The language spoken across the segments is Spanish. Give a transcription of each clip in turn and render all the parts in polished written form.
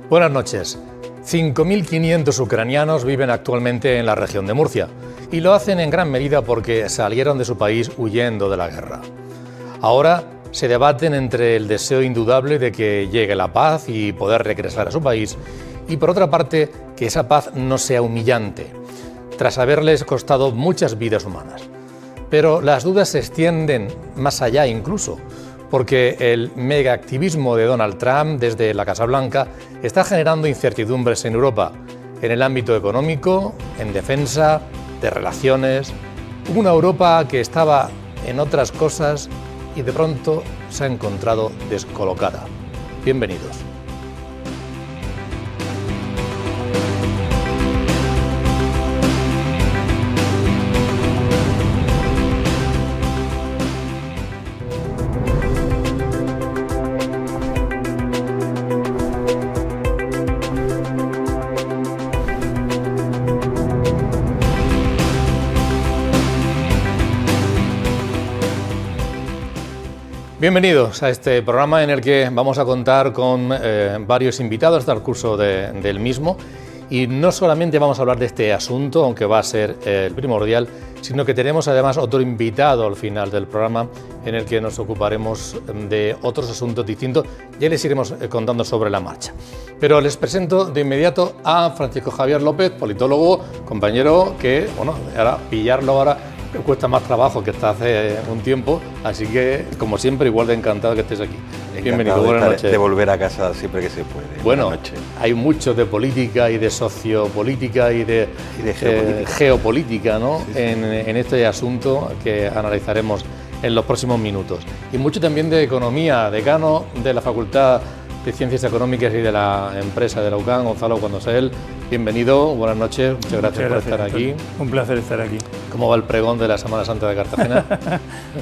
Buenas noches. 5.500 ucranianos viven actualmente en la región de Murcia y lo hacen en gran medida porque salieron de su país huyendo de la guerra. Ahora se debaten entre el deseo indudable de que llegue la paz y poder regresar a su país y, por otra parte, que esa paz no sea humillante, tras haberles costado muchas vidas humanas. Pero las dudas se extienden más allá incluso, porque el megaactivismo de Donald Trump desde la Casa Blanca está generando incertidumbres en Europa, en el ámbito económico, en defensa, de relaciones. Una Europa que estaba en otras cosas y de pronto se ha encontrado descolocada. Bienvenidos. Bienvenidos a este programa en el que vamos a contar con varios invitados hasta el curso del mismo, y no solamente vamos a hablar de este asunto, aunque va a ser el primordial, sino que tenemos además otro invitado al final del programa en el que nos ocuparemos de otros asuntos distintos. Ya les iremos contando sobre la marcha. Pero les presento de inmediato a Francisco Javier López, politólogo, compañero que, bueno, ahora pillarlo ahora cuesta más trabajo que hasta hace un tiempo, así que, como siempre, igual de encantado que estés aquí. Bienvenido, buenas noches. De volver a casa siempre que se puede. Bueno, hay mucho de política y de sociopolítica y de geopolítica, ¿no? Sí, sí. En este asunto que analizaremos en los próximos minutos. Y mucho también de economía, decano de la Facultad de Ciencias Económicas y de la Empresa de la UCAM, Gonzalo Condosel. Bienvenido, buenas noches, muchas gracias por estar aquí. Un placer estar aquí. ¿Cómo va el pregón de la Semana Santa de Cartagena?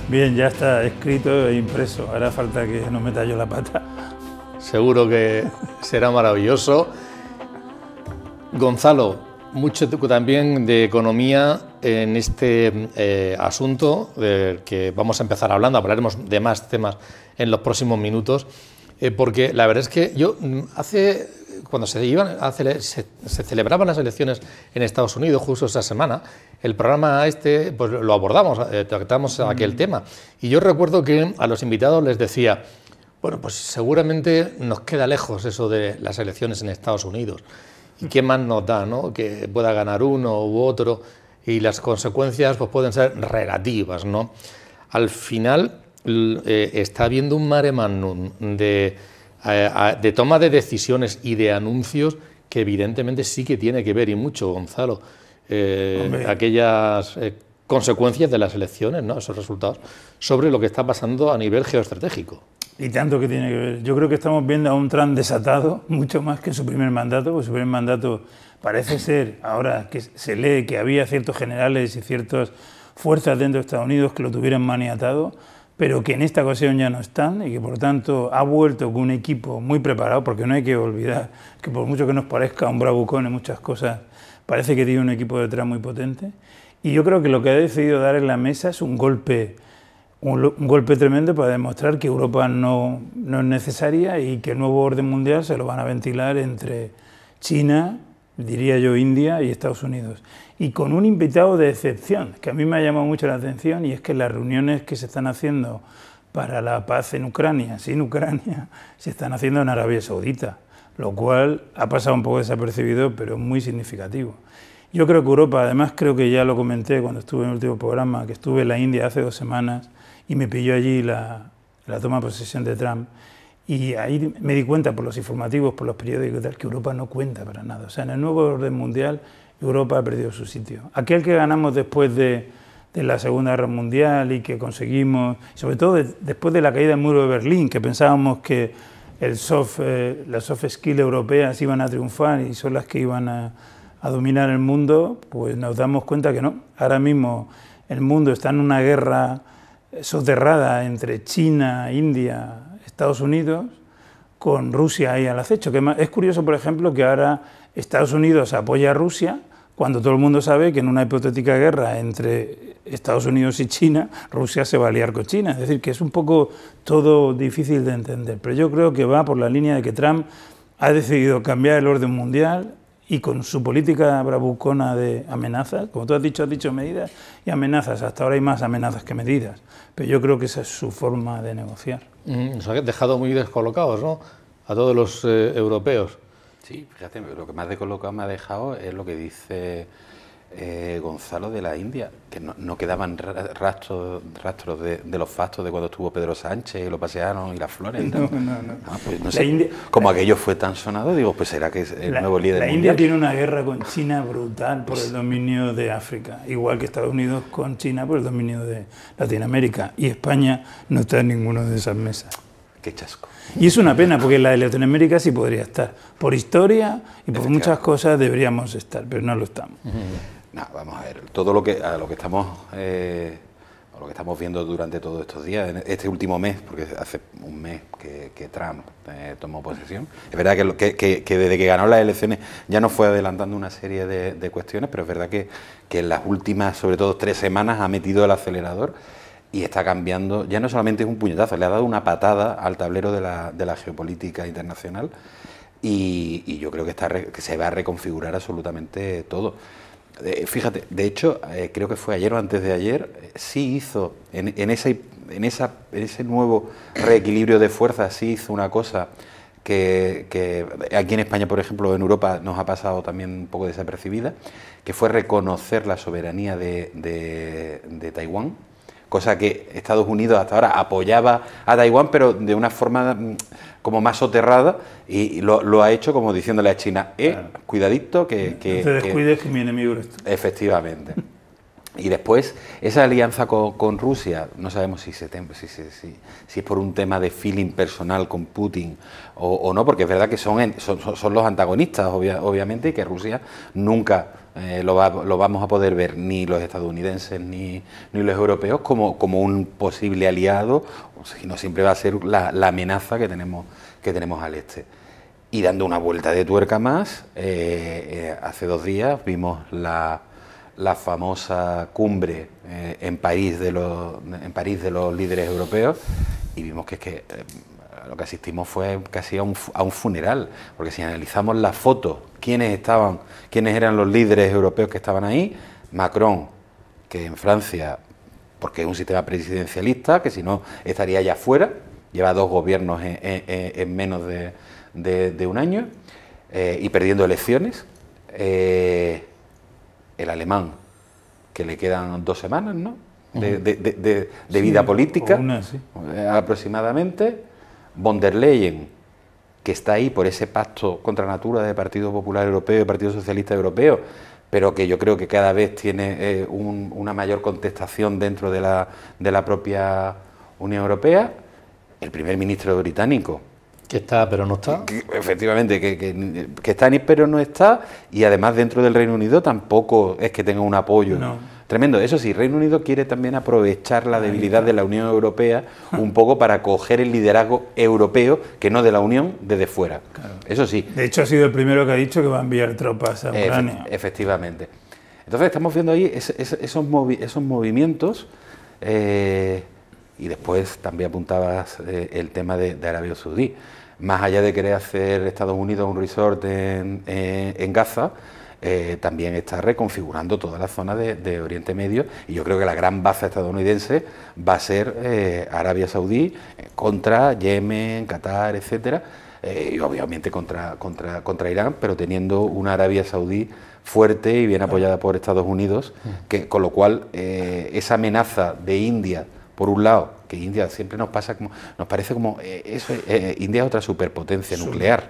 Bien, ya está escrito e impreso, ahora falta que no meta yo la pata. Seguro que será maravilloso. Gonzalo, mucho también de economía en este asunto del que vamos a empezar hablando, hablaremos de más temas en los próximos minutos, porque la verdad es que yo cuando se celebraban las elecciones en Estados Unidos justo esa semana, el programa pues lo abordamos, tratamos aquel tema, y yo recuerdo que a los invitados les decía, bueno, pues seguramente nos queda lejos eso de las elecciones en Estados Unidos, y qué más nos da, ¿no?, que pueda ganar uno u otro, y las consecuencias pues pueden ser relativas, ¿no? Al final está habiendo un mare magnum de toma de decisiones y de anuncios que evidentemente sí que tiene que ver, y mucho, Gonzalo, aquellas consecuencias de las elecciones, ¿no?, esos resultados, sobre lo que está pasando a nivel geoestratégico. Y tanto que tiene que ver. Yo creo que estamos viendo a un Trump desatado, mucho más que en su primer mandato, porque su primer mandato parece ser, ahora que se lee que había ciertos generales y ciertas fuerzas dentro de Estados Unidos que lo tuvieran maniatado, pero que en esta ocasión ya no están, y que por tanto ha vuelto con un equipo muy preparado, porque no hay que olvidar que por mucho que nos parezca un bravucón en muchas cosas, parece que tiene un equipo detrás muy potente. Y yo creo que lo que ha decidido dar en la mesa es un golpe tremendo para demostrar que Europa no es necesaria y que el nuevo orden mundial se lo van a ventilar entre China, diría yo India y Estados Unidos. Y con un invitado de excepción, que a mí me ha llamado mucho la atención, y es que las reuniones que se están haciendo para la paz en Ucrania, sin Ucrania, se están haciendo en Arabia Saudita, lo cual ha pasado un poco desapercibido, pero es muy significativo. Yo creo que Europa, además creo que ya lo comenté cuando estuve en el último programa, que estuve en la India hace 2 semanas y me pilló allí la toma de posesión de Trump, y ahí me di cuenta por los informativos, por los periódicos y tal, que Europa no cuenta para nada. O sea, en el nuevo orden mundial Europa ha perdido su sitio. Aquel que ganamos después de la Segunda Guerra Mundial y que conseguimos, sobre todo después de la caída del muro de Berlín, que pensábamos que las soft skills europeas iban a triunfar y son las que iban a dominar el mundo, pues nos damos cuenta que no. Ahora mismo el mundo está en una guerra soterrada entre China, India, Estados Unidos, con Rusia ahí al acecho. Es curioso, por ejemplo, que ahora Estados Unidos apoya a Rusia cuando todo el mundo sabe que en una hipotética guerra entre Estados Unidos y China, Rusia se va a aliar con China. Es decir, que es un poco todo difícil de entender. Pero yo creo que va por la línea de que Trump ha decidido cambiar el orden mundial y con su política bravucona de amenazas, como tú has dicho medidas y amenazas. Hasta ahora hay más amenazas que medidas, pero yo creo que esa es su forma de negociar. Nos ha dejado muy descolocados, ¿no?, a todos los europeos. Sí, fíjate, lo que más descolocado me ha dejado es lo que dice Gonzalo de la India, que no quedaban rastros de los fastos de cuando estuvo Pedro Sánchez, los paseanos y las flores. No. Pues no sé, India, como aquello fue tan sonado, digo, pues será que es el nuevo líder mundial. La India tiene una guerra con China brutal por el dominio de África, igual que Estados Unidos con China por el dominio de Latinoamérica, y España no está en ninguna de esas mesas. Qué chasco. Y es una pena, porque en la de Latinoamérica sí podría estar. Por historia y por muchas cosas deberíamos estar, pero no lo estamos. No, vamos a ver, todo lo que estamos viendo durante todos estos días, en este último mes, porque hace un mes que Trump tomó posesión. Es verdad que desde que ganó las elecciones ya nos fue adelantando una serie de cuestiones, pero es verdad que en las últimas, sobre todo 3 semanas, ha metido el acelerador y está cambiando. Ya no solamente es un puñetazo, le ha dado una patada al tablero de la geopolítica internacional y yo creo que se va a reconfigurar absolutamente todo. Fíjate, de hecho, creo que fue ayer o antes de ayer, sí hizo, en ese nuevo reequilibrio de fuerzas, sí hizo una cosa que aquí en España, por ejemplo, en Europa nos ha pasado también un poco desapercibida, que fue reconocer la soberanía de Taiwán, cosa que Estados Unidos hasta ahora apoyaba a Taiwán, pero de una forma como más soterrada, y lo ha hecho como diciéndole a China, cuidadito, que no te descuides, que mi enemigo eres tú. Efectivamente. Y después, esa alianza con Rusia, no sabemos si es por un tema de feeling personal con Putin o no, porque es verdad que son los antagonistas, obviamente, y que Rusia nunca lo vamos a poder ver, ni los estadounidenses ni los europeos, como un posible aliado, sino siempre va a ser la amenaza que tenemos al este. Y dando una vuelta de tuerca más, hace 2 días vimos la famosa cumbre en París de los líderes europeos, y vimos que lo que asistimos fue casi a un funeral, porque si analizamos las fotos, quiénes eran los líderes europeos que estaban ahí: Macron, que en Francia, porque es un sistema presidencialista, que si no estaría ya fuera, lleva 2 gobiernos en menos de un año, y perdiendo elecciones. El alemán, que le quedan 2 semanas, ¿no?, de vida política, una, sí, aproximadamente. Von der Leyen, que está ahí por ese pacto contra natura de Partido Popular Europeo y Partido Socialista Europeo, pero que yo creo que cada vez tiene una mayor contestación dentro de la propia Unión Europea. El primer ministro británico, que está pero no está. Efectivamente, que está pero no está, y además dentro del Reino Unido tampoco es que tenga un apoyo tremendo. Eso sí, Reino Unido quiere también aprovechar la debilidad de la Unión Europea un poco para coger el liderazgo europeo, que no de la Unión, desde fuera. Claro. Eso sí. De hecho, ha sido el primero que ha dicho que va a enviar tropas a Ucrania. Efectivamente. Entonces estamos viendo ahí esos movimientos. Y después también apuntabas el tema de Arabia Saudí. Más allá de querer hacer Estados Unidos un resort en Gaza, también está reconfigurando toda la zona de Oriente Medio, y yo creo que la gran baza estadounidense va a ser Arabia Saudí contra Yemen, Qatar, etcétera, y obviamente contra Irán, pero teniendo una Arabia Saudí fuerte y bien apoyada por Estados Unidos, con lo cual esa amenaza de India, por un lado, que India siempre nos parece como India es otra superpotencia nuclear,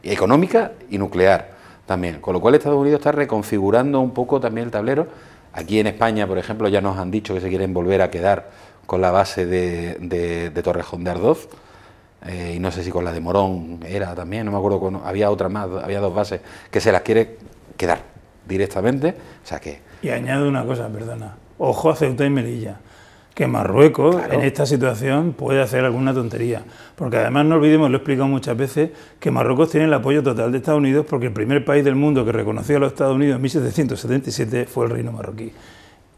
económica y nuclear también, con lo cual Estados Unidos está reconfigurando un poco también el tablero. Aquí en España, por ejemplo, ya nos han dicho que se quieren volver a quedar con la base de Torrejón de Ardoz, y no sé si con la de Morón era también, no me acuerdo, había otra más, había 2 bases que se las quiere quedar directamente, o sea que... Y añado una cosa, perdona, ojo a Ceuta y Melilla, que Marruecos, claro, en esta situación puede hacer alguna tontería, porque además no olvidemos, lo he explicado muchas veces, que Marruecos tiene el apoyo total de Estados Unidos, porque el primer país del mundo que reconoció a los Estados Unidos en 1777 fue el Reino Marroquí.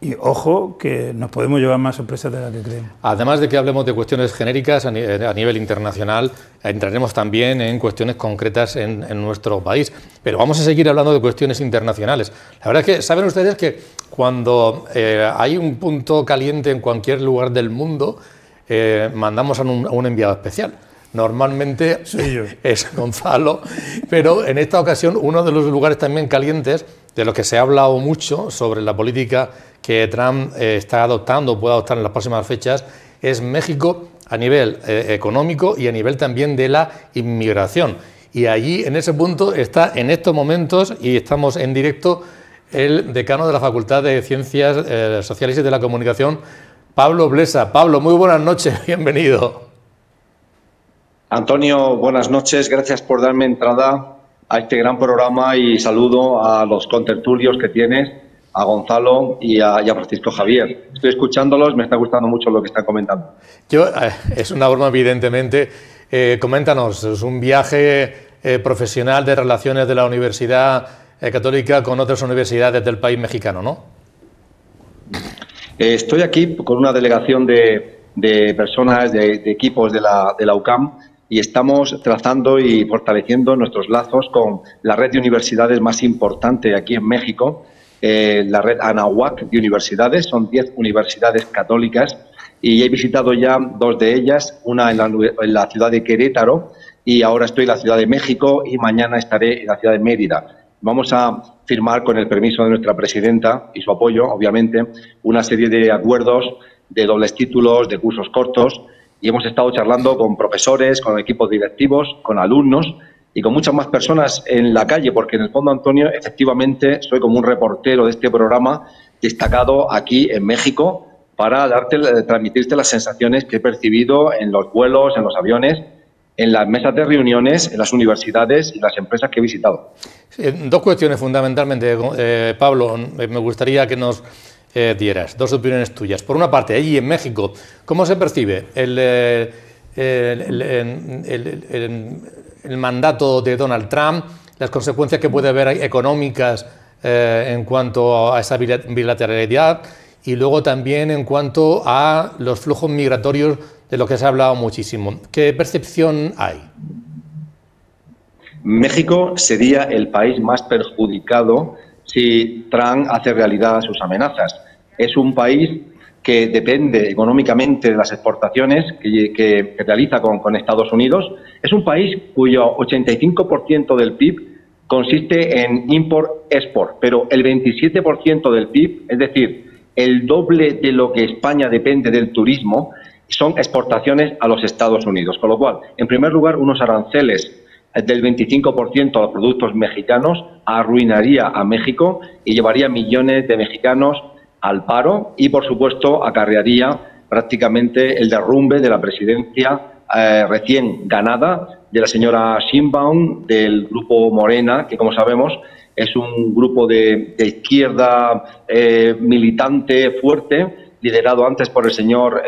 Y ojo, que nos podemos llevar más sorpresas de las que creemos. Además de que hablemos de cuestiones genéricas a nivel internacional, entraremos también en cuestiones concretas en nuestro país. Pero vamos a seguir hablando de cuestiones internacionales. La verdad es que saben ustedes que cuando hay un punto caliente en cualquier lugar del mundo, mandamos a un enviado especial. Normalmente es Gonzalo, pero en esta ocasión uno de los lugares también calientes, de los que se ha hablado mucho sobre la política que Trump está adoptando o puede adoptar en las próximas fechas, es México a nivel económico y a nivel también de la inmigración. Y allí, en ese punto, está en estos momentos, y estamos en directo, el decano de la Facultad de Ciencias Sociales y de la Comunicación, Pablo Blesa. Pablo, muy buenas noches, bienvenido. Antonio, buenas noches, gracias por darme entrada a este gran programa y saludo a los contertulios que tienes, a Gonzalo y a Francisco Javier. Estoy escuchándolos, me está gustando mucho lo que están comentando. Es una broma, evidentemente. Coméntanos, es un viaje profesional de relaciones de la Universidad Católica con otras universidades del país mexicano, ¿no? Estoy aquí con una delegación de personas, de equipos de la UCAM, y estamos trazando y fortaleciendo nuestros lazos con la red de universidades más importante aquí en México, la red Anahuac de universidades. Son 10 universidades católicas y he visitado ya 2 de ellas, una en la ciudad de Querétaro y ahora estoy en la Ciudad de México y mañana estaré en la ciudad de Mérida. Vamos a firmar, con el permiso de nuestra presidenta y su apoyo, obviamente, una serie de acuerdos de dobles títulos, de cursos cortos, y hemos estado charlando con profesores, con equipos directivos, con alumnos y con muchas más personas en la calle, porque en el fondo, Antonio, efectivamente soy como un reportero de este programa destacado aquí en México para transmitirte las sensaciones que he percibido en los vuelos, en los aviones, en las mesas de reuniones, en las universidades y las empresas que he visitado. Sí, 2 cuestiones fundamentalmente, Pablo, me gustaría que nos dieras 2 opiniones tuyas. Por una parte, allí en México, ¿cómo se percibe el mandato de Donald Trump, las consecuencias que puede haber económicas en cuanto a esa bilateralidad y luego también en cuanto a los flujos migratorios de los que se ha hablado muchísimo? ¿Qué percepción hay? México sería el país más perjudicado si Trump hace realidad sus amenazas. Es un país que depende económicamente de las exportaciones que realiza con Estados Unidos. Es un país cuyo 85% del PIB consiste en import-export, pero el 27% del PIB, es decir, el doble de lo que España depende del turismo, son exportaciones a los Estados Unidos. Con lo cual, en primer lugar, unos aranceles del 25% a los productos mexicanos arruinaría a México y llevaría millones de mexicanos al paro y, por supuesto, acarrearía prácticamente el derrumbe de la presidencia recién ganada de la señora Sheinbaum del grupo Morena, que, como sabemos, es un grupo de izquierda militante fuerte, liderado antes por el señor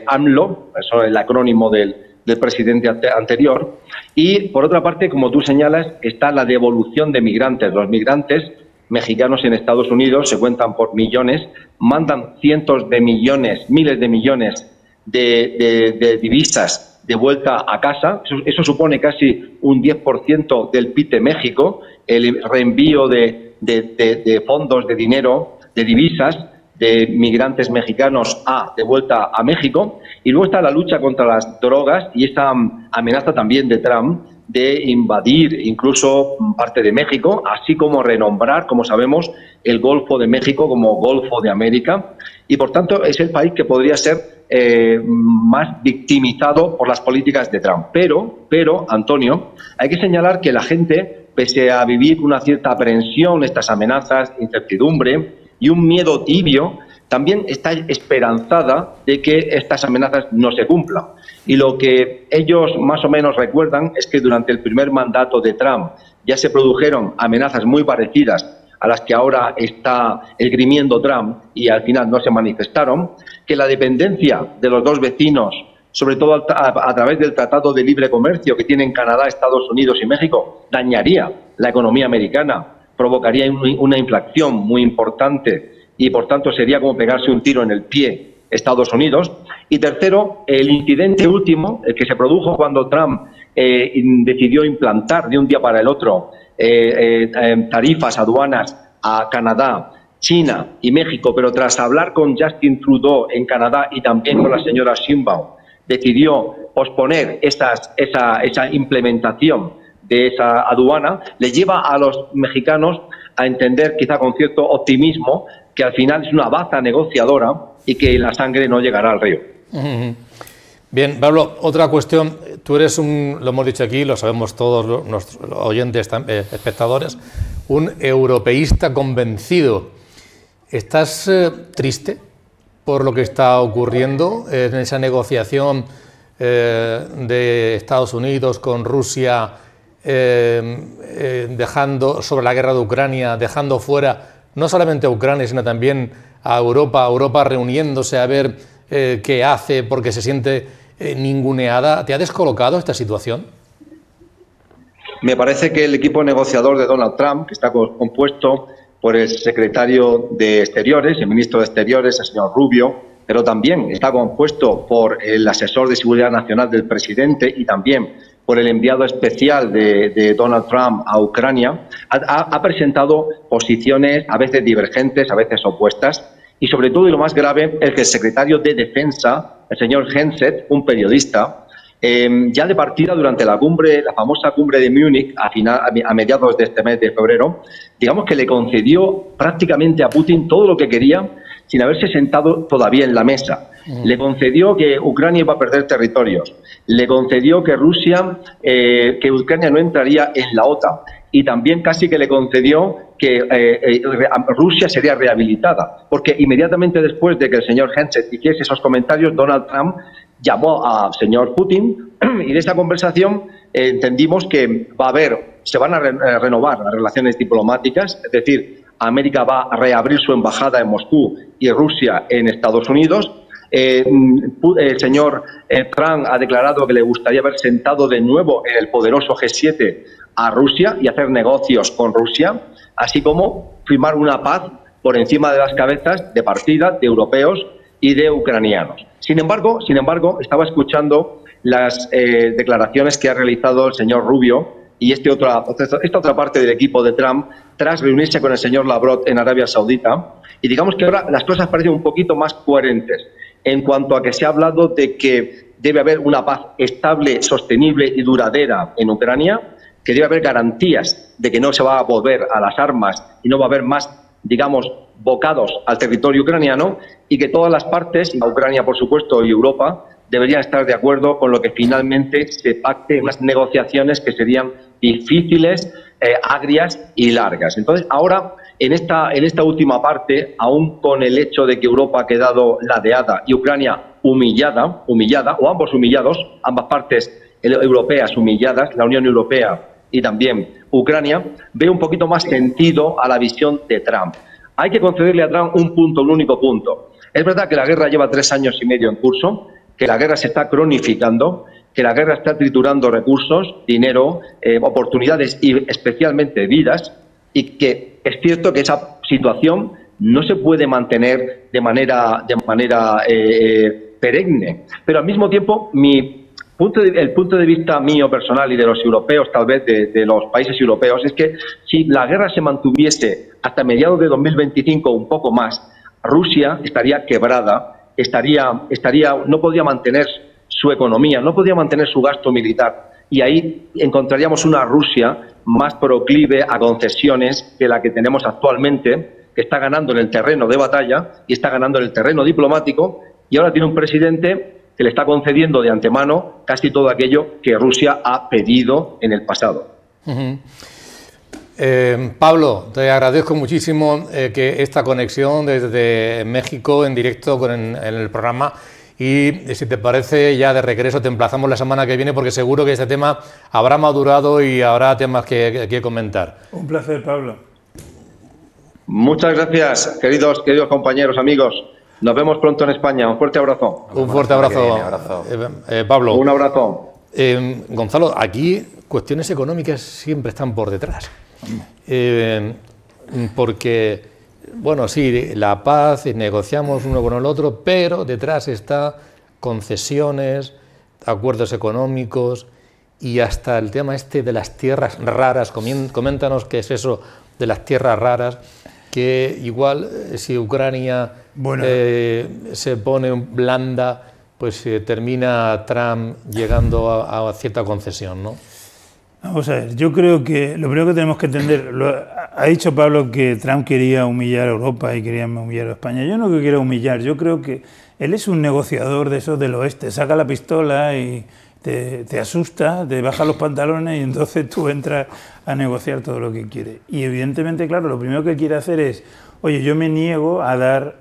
AMLO, eso es el acrónimo del presidente anterior. Y, por otra parte, como tú señalas, está la devolución de migrantes. Los migrantes mexicanos en Estados Unidos se cuentan por millones, mandan cientos de millones, miles de millones de divisas de vuelta a casa. Eso supone casi un 10% del PIB de México, el reenvío de fondos, de dinero, de divisas, de migrantes mexicanos de vuelta a México. Y luego está la lucha contra las drogas y esa amenaza también de Trump de invadir incluso parte de México, así como renombrar, como sabemos, el Golfo de México como Golfo de América. Y, por tanto, es el país que podría ser más victimizado por las políticas de Trump. Pero, Antonio, hay que señalar que la gente, pese a vivir una cierta aprensión, estas amenazas, incertidumbre y un miedo tibio, también está esperanzada de que estas amenazas no se cumplan. Y lo que ellos más o menos recuerdan es que durante el primer mandato de Trump ya se produjeron amenazas muy parecidas a las que ahora está esgrimiendo Trump y al final no se manifestaron, que la dependencia de los dos vecinos, sobre todo a través del Tratado de Libre Comercio que tienen Canadá, Estados Unidos y México, dañaría la economía americana, provocaría una inflación muy importante y por tanto sería como pegarse un tiro en el pie Estados Unidos. Y tercero, el incidente último, el que se produjo cuando Trump decidió implantar de un día para el otro tarifas aduanas a Canadá, China y México, pero tras hablar con Justin Trudeau en Canadá y también con la señora Sheinbaum, decidió posponer esa implementación de esa aduana, le lleva a los mexicanos a entender, quizá con cierto optimismo, que al final es una baza negociadora y que la sangre no llegará al río. Bien, Pablo, otra cuestión. Tú eres lo hemos dicho aquí, lo sabemos todos nuestros oyentes, espectadores, un europeísta convencido. ¿Estás triste por lo que está ocurriendo en esa negociación de Estados Unidos con Rusia, dejando sobre la guerra de Ucrania, dejando fuera no solamente a Ucrania, sino también a Europa reuniéndose a ver qué hace porque se siente ninguneada? ¿Te ha descolocado esta situación? Me parece que el equipo negociador de Donald Trump, que está compuesto por el secretario de Exteriores, el ministro de Exteriores, el señor Rubio, pero también está compuesto por el asesor de seguridad nacional del presidente y también por el enviado especial de Donald Trump a Ucrania, ha presentado posiciones a veces divergentes, a veces opuestas, y sobre todo, y lo más grave, el que el secretario de Defensa, el señor Henseth, un periodista, ya de partida durante la famosa cumbre de Múnich, a mediados de este mes de febrero, digamos que le concedió prácticamente a Putin todo lo que quería sin haberse sentado todavía en la mesa. Le concedió que Ucrania iba a perder territorios, le concedió que que Ucrania no entraría en la OTAN, y también casi que le concedió que Rusia sería rehabilitada, porque inmediatamente después de que el señor Henseth hiciese esos comentarios, Donald Trump llamó al señor Putin y de esa conversación entendimos que se van a renovar las relaciones diplomáticas, es decir, América va a reabrir su embajada en Moscú y Rusia en Estados Unidos. El señor Trump ha declarado que le gustaría haber sentado de nuevo en el poderoso G7 a Rusia y hacer negocios con Rusia, así como firmar una paz por encima de las cabezas de partida de europeos y de ucranianos. Sin embargo, estaba escuchando las declaraciones que ha realizado el señor Rubio y esta otra parte del equipo de Trump tras reunirse con el señor Lavrov en Arabia Saudita, y digamos que ahora las cosas parecen un poquito más coherentes en cuanto a que se ha hablado de que debe haber una paz estable, sostenible y duradera en Ucrania, que debe haber garantías de que no se va a volver a las armas y no va a haber más, digamos, bocados al territorio ucraniano, y que todas las partes, Ucrania por supuesto y Europa, deberían estar de acuerdo con lo que finalmente se pacte en unas negociaciones que serían difíciles, agrias y largas. Entonces, ahora, en esta última parte, aún con el hecho de que Europa ha quedado ladeada y Ucrania humillada, o ambos humillados, ambas partes europeas humilladas, la Unión Europea y también Ucrania, ve un poquito más sentido a la visión de Trump. Hay que concederle a Trump un único punto. Es verdad que la guerra lleva 3 años y medio en curso, que la guerra se está cronificando, que la guerra está triturando recursos, dinero, oportunidades y especialmente vidas, y que es cierto que esa situación no se puede mantener de manera perenne. Pero al mismo tiempo, el punto de vista mío personal y de los europeos, tal vez de los países europeos, es que si la guerra se mantuviese hasta mediados de 2025 o un poco más, Rusia estaría quebrada, no podría mantener su economía, no podría mantener su gasto militar, y ahí encontraríamos una Rusia más proclive a concesiones que la que tenemos actualmente, que está ganando en el terreno de batalla y está ganando en el terreno diplomático, y ahora tiene un presidente que le está concediendo de antemano casi todo aquello que Rusia ha pedido en el pasado. Pablo, te agradezco muchísimo que esta conexión desde México en directo en el programa, y si te parece, ya de regreso te emplazamos la semana que viene, porque seguro que este tema habrá madurado y habrá temas que comentar. Un placer, Pablo. Muchas gracias, queridos compañeros, amigos. Nos vemos pronto en España. Un fuerte abrazo. Un fuerte abrazo. Pablo. Un abrazo. Gonzalo, aquí cuestiones económicas siempre están por detrás. Porque bueno, sí, la paz, negociamos uno con el otro, pero detrás está concesiones, acuerdos económicos y hasta el tema este de las tierras raras. Coméntanos qué es eso de las tierras raras, que igual si Ucrania se pone blanda, pues termina Trump llegando a cierta concesión, ¿no? Vamos a ver, yo creo que lo primero que tenemos que entender, ha dicho Pablo que Trump quería humillar a Europa y quería humillar a España. Yo no quiero humillar, yo creo que él es un negociador de esos del oeste, saca la pistola y te asusta, te baja los pantalones y entonces tú entras a negociar todo lo que quiere. Y evidentemente, claro, lo primero que quiere hacer es, oye, yo me niego a dar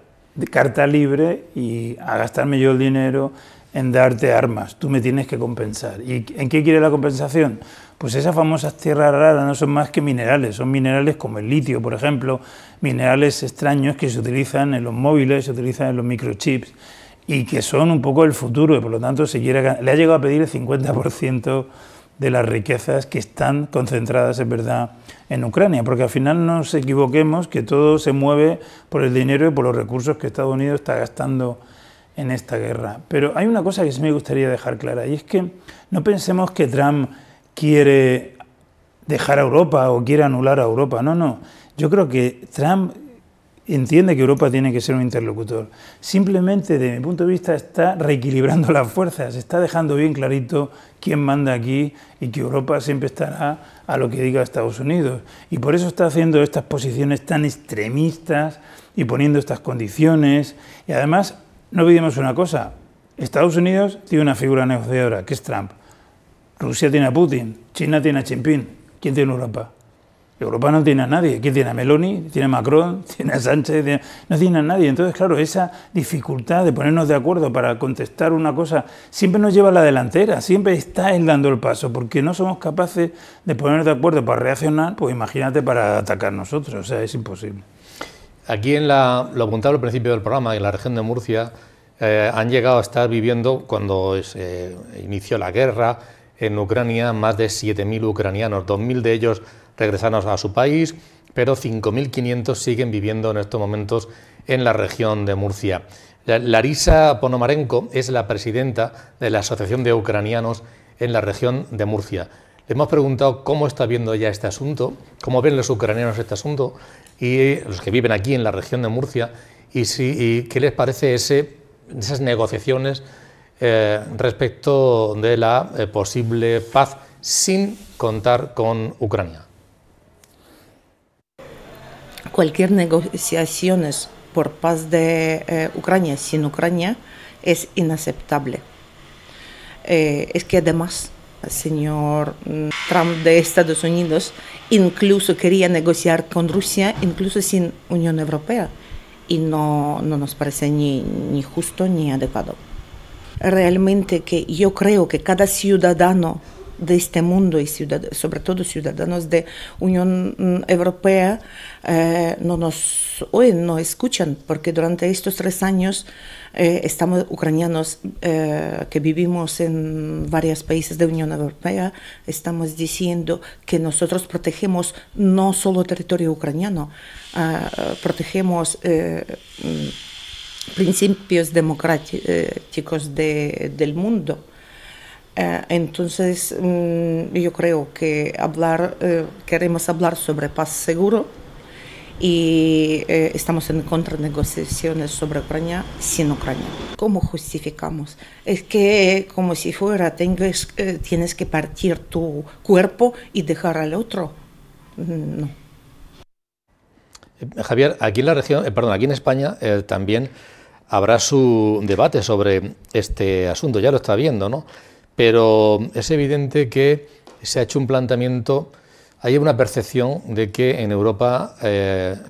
carta libre y a gastarme yo el dinero en darte armas, tú me tienes que compensar. ¿Y en qué quiere la compensación? Pues esas famosas tierras raras no son más que minerales, son minerales como el litio, por ejemplo, minerales extraños que se utilizan en los móviles, se utilizan en los microchips y que son un poco el futuro y por lo tanto le ha llegado a pedir el 50% de las riquezas que están concentradas, es verdad, en Ucrania, porque al final no nos equivoquemos que todo se mueve por el dinero y por los recursos que Estados Unidos está gastando en esta guerra. Pero hay una cosa que sí me gustaría dejar clara y es que no pensemos que Trump quiere dejar a Europa o quiere anular a Europa. No, no. Yo creo que Trump entiende que Europa tiene que ser un interlocutor. Simplemente, desde mi punto de vista, está reequilibrando las fuerzas, está dejando bien clarito quién manda aquí y que Europa siempre estará a lo que diga Estados Unidos. Y por eso está haciendo estas posiciones tan extremistas y poniendo estas condiciones. Y además, no olvidemos una cosa, Estados Unidos tiene una figura negociadora, que es Trump. Rusia tiene a Putin, China tiene a Xi Jinping. ¿Quién tiene Europa? Europa no tiene a nadie. ¿Quién tiene a Meloni? ¿Tiene a Macron? ¿Tiene a Sánchez? No tiene a nadie. Entonces, claro, esa dificultad de ponernos de acuerdo para contestar una cosa siempre nos lleva a la delantera, siempre está él dando el paso, porque no somos capaces de ponernos de acuerdo para reaccionar, pues imagínate para atacar nosotros, o sea, es imposible. Aquí lo apuntaba al principio del programa, en la región de Murcia, han llegado a estar viviendo, cuando se inició la guerra en Ucrania, más de 7.000 ucranianos, 2.000 de ellos regresaron a su país, pero 5.500 siguen viviendo en estos momentos en la región de Murcia. Larisa Ponomarenko es la presidenta de la Asociación de Ucranianos en la región de Murcia. Le hemos preguntado cómo está viendo ella este asunto, cómo ven los ucranianos este asunto, y los que viven aquí en la región de Murcia, y qué les parece esas negociaciones respecto de la posible paz sin contar con Ucrania. Cualquier negociaciones por paz de Ucrania sin Ucrania es inaceptable. Es que además el señor Trump de Estados Unidos incluso quería negociar con Rusia, incluso sin Unión Europea, y no nos parece ni justo ni adecuado. Realmente que yo creo que cada ciudadano de este mundo y sobre todo ciudadanos de Unión Europea no escuchan, porque durante estos 3 años estamos ucranianos que vivimos en varios países de Unión Europea, estamos diciendo que nosotros protegemos no solo territorio ucraniano, protegemos principios democráticos del mundo. Entonces, yo creo que queremos hablar sobre paz seguro y estamos en contra de negociaciones sobre Ucrania sin Ucrania. ¿Cómo justificamos? Es que como si fuera tienes que partir tu cuerpo y dejar al otro. No. Javier, aquí en la región, aquí en España también habrá su debate sobre este asunto, ya lo está viendo, ¿no? Pero es evidente que se ha hecho un planteamiento, hay una percepción de que en Europa,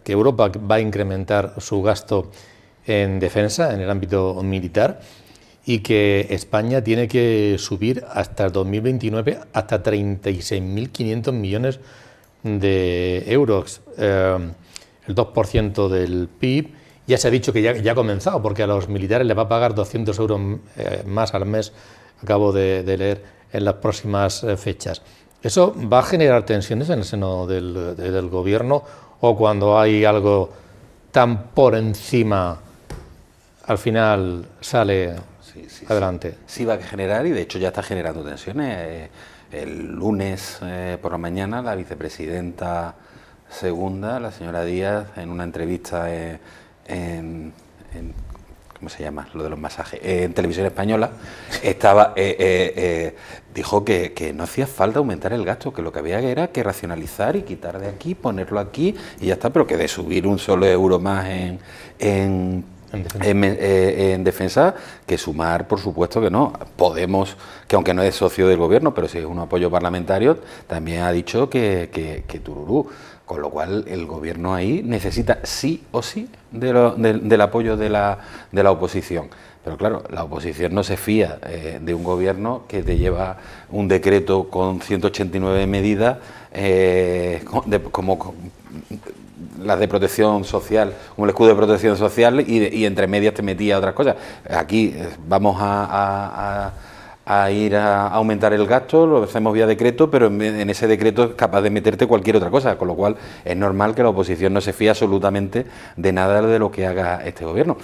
Europa va a incrementar su gasto en defensa, en el ámbito militar, y que España tiene que subir hasta el 2029 hasta 36.500 millones de euros, el 2% del PIB. Ya se ha dicho que ya ha comenzado, porque a los militares les va a pagar 200 euros más al mes, acabo de leer, en las próximas fechas. ¿Eso va a generar tensiones en el seno del gobierno, o cuando hay algo tan por encima al final sale adelante? Sí va a generar, y de hecho ya está generando tensiones. El lunes por la mañana la vicepresidenta segunda, la señora Díaz, en una entrevista en ¿cómo se llama? Lo de los masajes. En Televisión Española dijo que no hacía falta aumentar el gasto, que lo que había era que racionalizar y quitar de aquí, ponerlo aquí y ya está, pero que de subir un solo euro más en defensa, que sumar, por supuesto que no. Podemos, que aunque no es socio del gobierno, pero sí es un apoyo parlamentario, también ha dicho que tururú. Con lo cual el gobierno ahí necesita sí o sí del apoyo de la oposición. Pero claro, la oposición no se fía de un gobierno que te lleva un decreto con 189 medidas como las de protección social, como el escudo de protección social, y entre medias te metía otras cosas. Aquí vamos a ir a aumentar el gasto, lo hacemos vía decreto, pero en ese decreto es capaz de meterte cualquier otra cosa, con lo cual es normal que la oposición no se fíe absolutamente de nada de lo que haga este gobierno.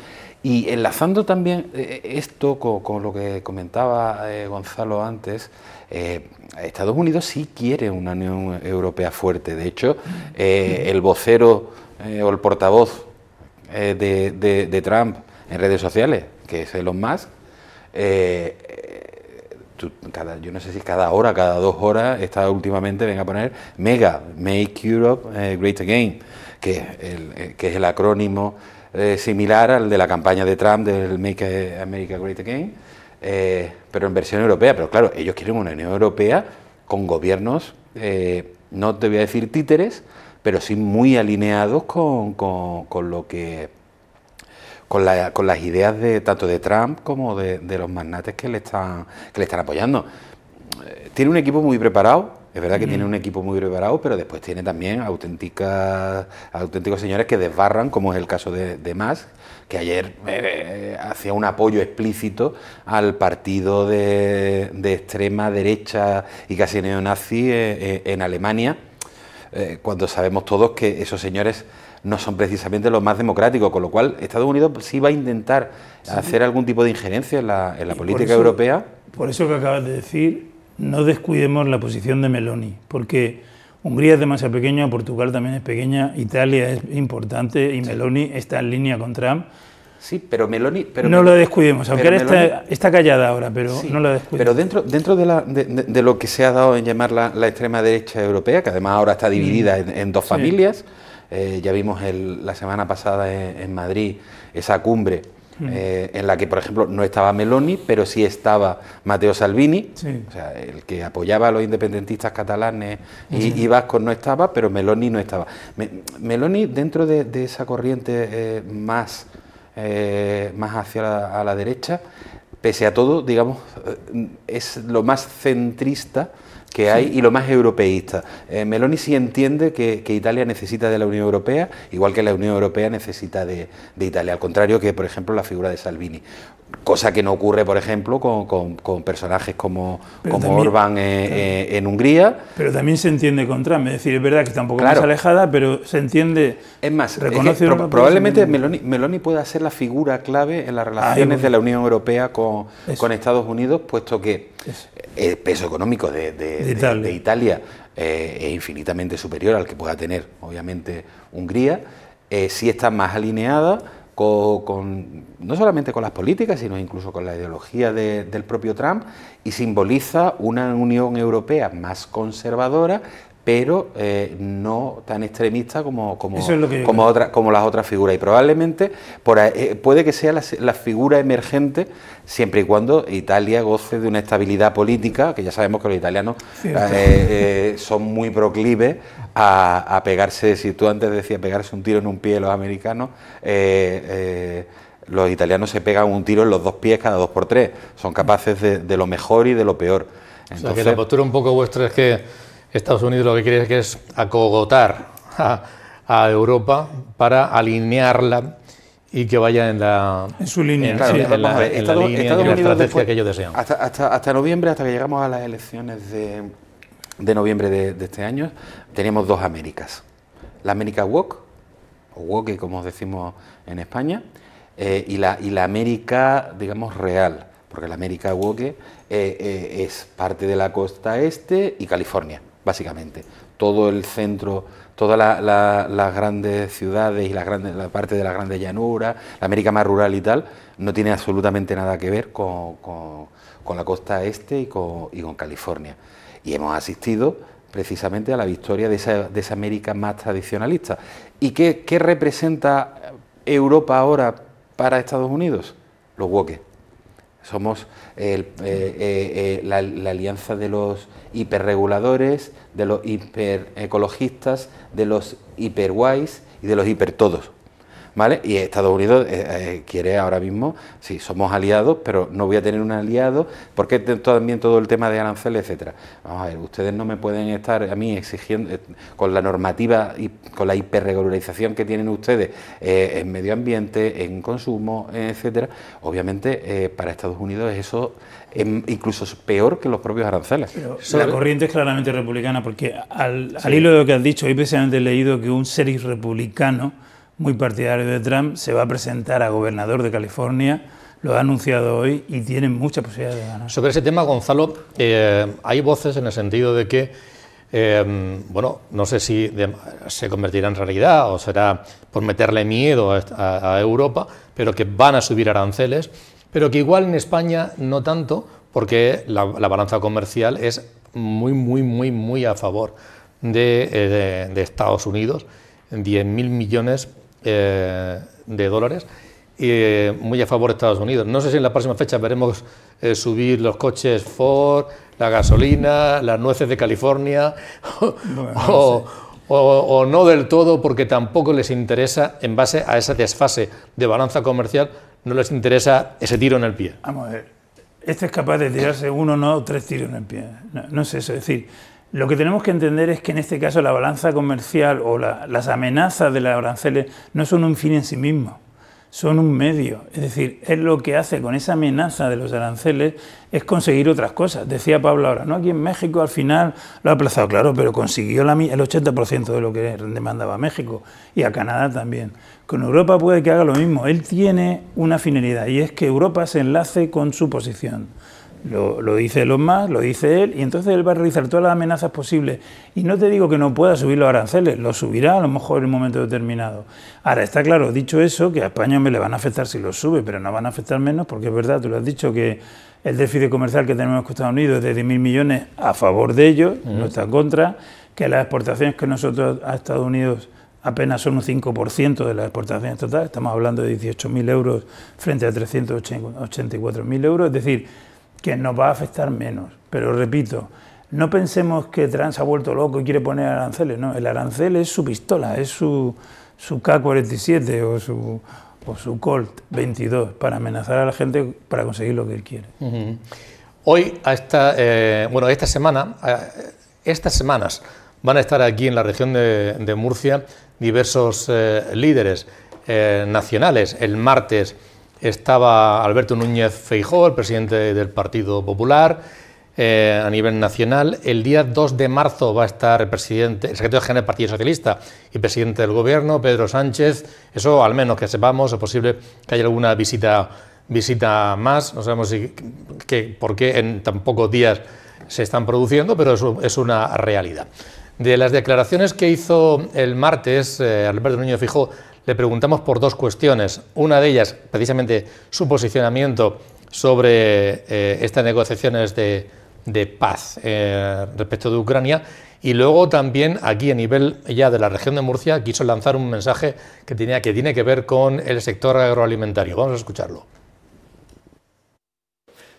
Y enlazando también esto con lo que comentaba Gonzalo antes, Estados Unidos sí quiere una Unión Europea fuerte. De hecho, el vocero o el portavoz de Trump en redes sociales, que es Elon Musk, yo no sé si cada hora, cada 2 horas, está últimamente, venga a poner MEGA, Make Europe Great Again, que es el acrónimo similar al de la campaña de Trump del Make America Great Again, pero en versión europea. Pero claro, ellos quieren una Unión Europea con gobiernos, no te voy a decir títeres, pero sí muy alineados con lo que... Con las ideas de tanto de Trump como de los magnates que le están apoyando. Tiene un equipo muy preparado, es verdad que tiene un equipo muy preparado, pero después tiene también auténticos señores que desbarran, como es el caso de Musk, que ayer hacía un apoyo explícito al partido de extrema derecha y casi neonazi en Alemania, cuando sabemos todos que esos señores no son precisamente los más democráticos, con lo cual Estados Unidos sí va a intentar hacer algún tipo de injerencia en la política europea. Por eso que acabas de decir, no descuidemos la posición de Meloni, porque Hungría es demasiado pequeña, Portugal también es pequeña, Italia es importante y Meloni está en línea con Trump. Sí, pero Meloni... no lo descuidemos, aunque ahora está callada ahora, pero sí, no lo descuidemos. Pero dentro de lo que se ha dado en llamar la extrema derecha europea, que además ahora está dividida en dos familias, ya vimos la semana pasada en Madrid esa cumbre en la que, por ejemplo, no estaba Meloni, pero sí estaba Matteo Salvini, o sea, el que apoyaba a los independentistas catalanes y vascos no estaba, pero Meloni no estaba. Meloni, dentro de esa corriente más hacia la derecha, pese a todo, digamos, es lo más centrista que hay y lo más europeísta. Meloni sí entiende que Italia necesita de la Unión Europea, igual que la Unión Europea necesita de Italia, al contrario que, por ejemplo, la figura de Salvini. Cosa que no ocurre, por ejemplo, con personajes como Orbán en Hungría. Pero también se entiende con Trump, es decir, es verdad que está un poco más alejada, pero se entiende. Es más, probablemente Meloni pueda ser la figura clave en las relaciones de la Unión Europea con Estados Unidos, puesto que el peso económico de Italia es infinitamente superior al que pueda tener, obviamente, Hungría. Sí está más alineada no solamente con las políticas, sino incluso con la ideología del propio Trump, y simboliza una Unión Europea más conservadora, pero no tan extremista como las otras figuras. Y probablemente puede que sea la figura emergente, siempre y cuando Italia goce de una estabilidad política, que ya sabemos que los italianos son muy proclives a pegarse, si tú antes decías pegarse un tiro en un pie los americanos, los italianos se pegan un tiro en los 2 pies cada 2 por 3, son capaces de lo mejor y de lo peor. Entonces, o sea, que la postura un poco vuestra es que Estados Unidos lo que quiere es acogotar a Europa para alinearla y que vaya en su línea, en la línea de la estrategia que ellos desean. Hasta noviembre, hasta que llegamos a las elecciones de noviembre de este año, teníamos 2 Américas. La América Woke, o woke, como decimos en España, y la América, digamos, real, porque la América woke es parte de la costa este y California, básicamente. Todo el centro, todas las grandes ciudades y la parte de las grandes llanuras, la América más rural y tal, no tiene absolutamente nada que ver con la costa este y con California. Y hemos asistido precisamente a la victoria de esa América más tradicionalista. ¿Y qué representa Europa ahora para Estados Unidos? Los woke. Somos la alianza de los hiperreguladores, de los hiperecologistas, de los hiperguays y de los hipertodos, ¿vale? Y Estados Unidos quiere ahora mismo, sí, somos aliados, pero no voy a tener un aliado, porque también todo el tema de aranceles, etcétera. Vamos a ver, ustedes no me pueden estar a mí exigiendo, con la normativa y con la hiperregularización que tienen ustedes en medio ambiente, en consumo, etcétera. Obviamente, para Estados Unidos eso incluso es peor que los propios aranceles. Pero la corriente es claramente republicana, porque al hilo de lo que has dicho, hoy precisamente he leído que un sheriff republicano muy partidario de Trump se va a presentar a gobernador de California, lo ha anunciado hoy y tiene mucha posibilidad de ganar. Sobre ese tema, Gonzalo, hay voces en el sentido de que, bueno, no sé si se convertirá en realidad o será por meterle miedo a Europa, pero que van a subir aranceles, pero que igual en España no tanto, porque la balanza comercial es muy a favor de Estados Unidos, 10.000 millones de dólares, muy a favor de Estados Unidos. No sé si en la próxima fecha veremos subir los coches Ford, la gasolina, las nueces de California, o no del todo, porque tampoco les interesa, en base a esa desfase de balanza comercial, no les interesa ese tiro en el pie. Vamos a ver, este es capaz de tirarse uno, no, 3 tiros en el pie. No es eso, es decir, lo que tenemos que entender es que en este caso la balanza comercial o las amenazas de los aranceles no son un fin en sí mismo, son un medio. Es decir, es lo que hace con esa amenaza de los aranceles es conseguir otras cosas. Decía Pablo ahora, ¿no? Aquí en México al final lo ha aplazado, claro, pero consiguió el 80% de lo que demandaba México y a Canadá también. Con Europa puede que haga lo mismo. Él tiene una finalidad y es que Europa se enlace con su posición. Lo dice Elon Musk, lo dice él, y entonces él va a realizar todas las amenazas posibles. Y no te digo que no pueda subir los aranceles, los subirá a lo mejor en un momento determinado. Ahora, está claro, dicho eso, que a España me le van a afectar si los sube, pero no van a afectar menos, porque es verdad, tú lo has dicho, que el déficit comercial que tenemos con Estados Unidos es de 10.000 millones a favor de ellos, no está en contra, que las exportaciones que nosotros a Estados Unidos apenas son un 5% de las exportaciones totales, estamos hablando de 18.000 euros frente a 384.000 euros, es decir, que nos va a afectar menos. Pero repito, no pensemos que Trump se ha vuelto loco y quiere poner aranceles, no, el arancel es su pistola, es su K-47 o su Colt 22 para amenazar a la gente para conseguir lo que él quiere. Hoy, estas semanas van a estar aquí en la región de Murcia diversos líderes nacionales. El martes estaba Alberto Núñez Feijóo, el presidente del Partido Popular, a nivel nacional. El día 2 de marzo va a estar el secretario general del Partido Socialista y presidente del Gobierno, Pedro Sánchez. Eso, al menos que sepamos, es posible que haya alguna visita más. No sabemos por qué en tan pocos días se están produciendo, pero eso es una realidad. De las declaraciones que hizo el martes Alberto Núñez Feijóo, le preguntamos por dos cuestiones. Una de ellas, precisamente, su posicionamiento sobre estas negociaciones de paz respecto de Ucrania, y luego también aquí a nivel ya de la región de Murcia quiso lanzar un mensaje que tiene que ver con el sector agroalimentario. Vamos a escucharlo.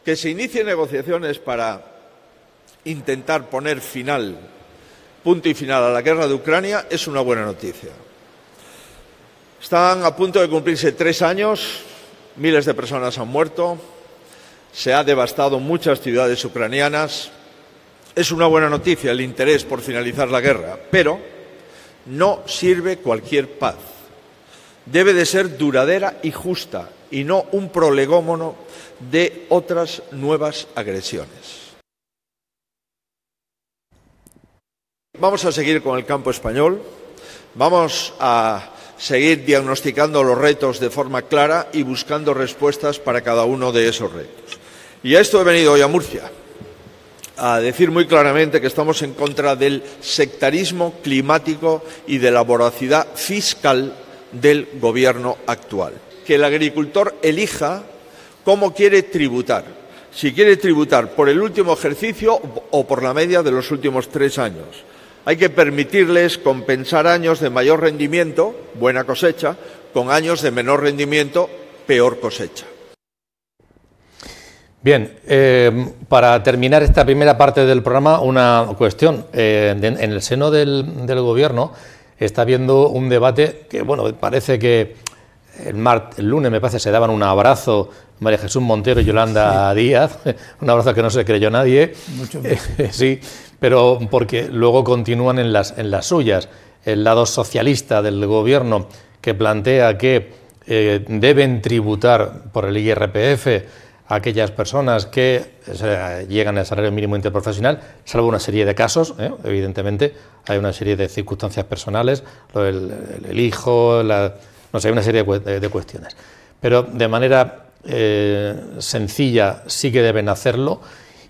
Que se inicien negociaciones para intentar poner punto y final a la guerra de Ucrania es una buena noticia. Están a punto de cumplirse 3 años, miles de personas han muerto, se ha devastado muchas ciudades ucranianas. Es una buena noticia el interés por finalizar la guerra, pero no sirve cualquier paz. Debe de ser duradera y justa, y no un prolegómono de otras nuevas agresiones. Vamos a seguir con el campo español, vamos a seguir diagnosticando los retos de forma clara y buscando respuestas para cada uno de esos retos. Y a esto he venido hoy a Murcia, a decir muy claramente que estamos en contra del sectarismo climático y de la voracidad fiscal del Gobierno actual. Que el agricultor elija cómo quiere tributar, si quiere tributar por el último ejercicio o por la media de los últimos 3 años. Hay que permitirles compensar años de mayor rendimiento, buena cosecha, con años de menor rendimiento, peor cosecha. Bien, para terminar esta primera parte del programa, una cuestión. En el seno del Gobierno está habiendo un debate que, bueno, parece que el lunes, me parece, se daban un abrazo María Jesús Montero y Yolanda Díaz, un abrazo que no se creyó nadie. Sí, pero porque luego continúan en las suyas. El lado socialista del Gobierno, que plantea que deben tributar por el IRPF a aquellas personas que llegan al salario mínimo interprofesional, salvo una serie de casos, evidentemente, hay una serie de circunstancias personales, el hijo, no sé, hay una serie de cuestiones. Pero de manera sencilla sí que deben hacerlo,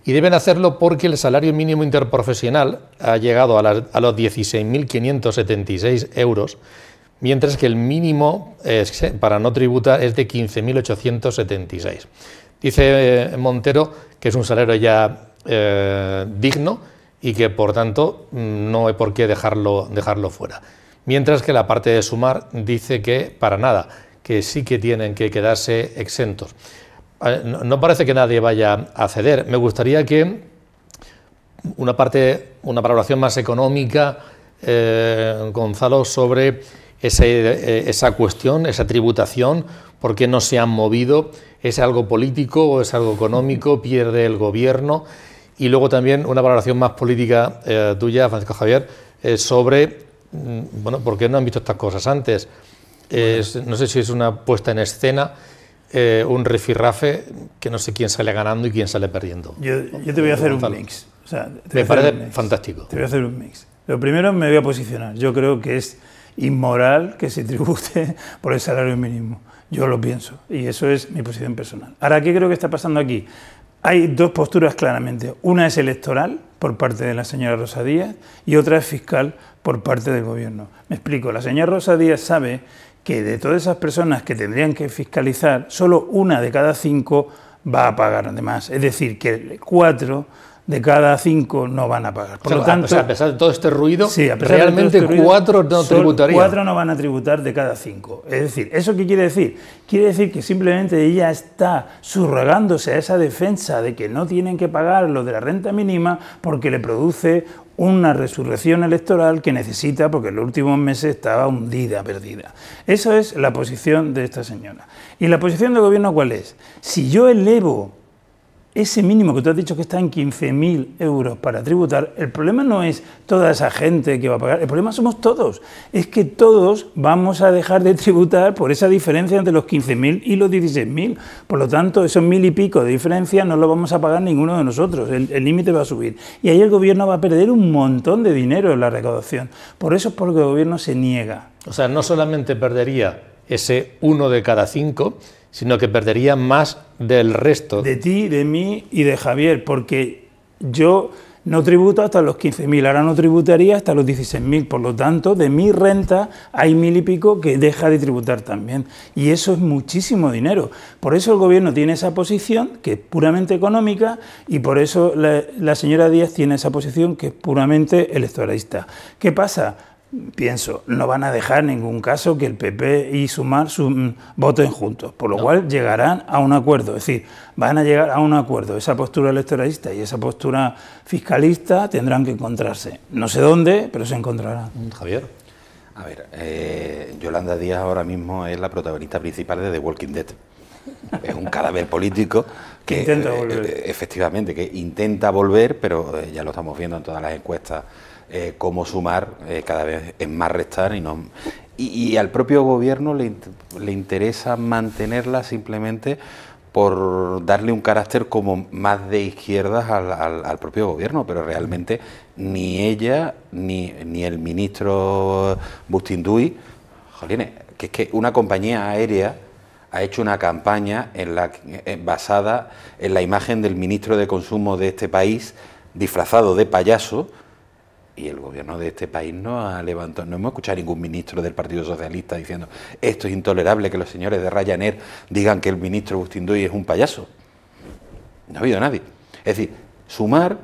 y deben hacerlo porque el salario mínimo interprofesional ha llegado a los 16.576 euros, mientras que el mínimo para no tributar es de 15.876. Dice Montero que es un salario ya digno y que, por tanto, no hay por qué dejarlo fuera. Mientras que la parte de Sumar dice que para nada, que sí que tienen que quedarse exentos. No parece que nadie vaya a ceder. Me gustaría que una valoración más económica, Gonzalo, sobre esa cuestión, esa tributación, por qué no se han movido, ¿es algo político o es algo económico? ¿Pierde el Gobierno? Y luego también una valoración más política tuya, Francisco Javier, sobre, bueno, ¿por qué no han visto estas cosas antes? No sé si es una puesta en escena, un rifirrafe, que no sé quién sale ganando y quién sale perdiendo. Yo te voy a hacer un mix. O sea, me parece fantástico. Te voy a hacer un mix. Lo primero, me voy a posicionar. Yo creo que es inmoral que se tribute por el salario mínimo. Yo lo pienso, y eso es mi posición personal. Ahora, ¿qué creo que está pasando aquí? Hay dos posturas claramente. Una es electoral, por parte de la señora Rosa Díez, y otra es fiscal, por parte del Gobierno. Me explico. La señora Rosa Díez sabe que de todas esas personas que tendrían que fiscalizar, solo 1 de cada 5 va a pagar además. Es decir, que 4 de cada 5 no van a pagar. Por lo tanto, a pesar de todo este ruido, sí, realmente este ruido, 4 no tributarían. 4 no van a tributar de cada 5. Es decir, ¿eso qué quiere decir? Quiere decir que simplemente ella está subrogándose a esa defensa de que no tienen que pagar lo de la renta mínima porque le produce una resurrección electoral que necesita, porque en los últimos meses estaba hundida, perdida. Esa es la posición de esta señora. ¿Y la posición del Gobierno cuál es? Si yo elevo ese mínimo que tú has dicho que está en 15.000 euros para tributar, el problema no es toda esa gente que va a pagar, el problema somos todos. Es que todos vamos a dejar de tributar por esa diferencia entre los 15.000 y los 16.000. Por lo tanto, esos 1.000 y pico de diferencia no lo vamos a pagar ninguno de nosotros. El límite va a subir. Y ahí el Gobierno va a perder un montón de dinero en la recaudación. Por eso es por lo que el Gobierno se niega. O sea, no solamente perdería ese 1 de cada 5, sino que perdería más del resto. De ti, de mí y de Javier, porque yo no tributo hasta los 15.000, ahora no tributaría hasta los 16.000, por lo tanto, de mi renta hay 1.000 y pico que deja de tributar también, y eso es muchísimo dinero. Por eso el Gobierno tiene esa posición, que es puramente económica, y por eso la señora Díaz tiene esa posición, que es puramente electoralista. ¿Qué pasa? Pienso, no van a dejar en ningún caso que el PP y Sumar voten juntos, por lo cual llegarán a un acuerdo, es decir, van a llegar a un acuerdo. Esa postura electoralista y esa postura fiscalista tendrán que encontrarse. No sé dónde, pero se encontrarán. Javier. A ver, Yolanda Díaz ahora mismo es la protagonista principal de The Walking Dead. Es un cadáver político que intenta volver. Efectivamente, que intenta volver, pero ya lo estamos viendo en todas las encuestas. Cómo Sumar cada vez es más restar y al propio Gobierno le interesa mantenerla simplemente por darle un carácter como más de izquierdas al propio Gobierno, pero realmente ni ella ni el ministro Bustinduy, Jolines, que es que una compañía aérea ha hecho una campaña basada en la imagen del ministro de Consumo de este país, disfrazado de payaso, y el gobierno de este país no ha levantado, no hemos escuchado a ningún ministro del Partido Socialista diciendo esto es intolerable que los señores de Ryanair digan que el ministro Bustinduy es un payaso. No ha habido nadie. Es decir, Sumar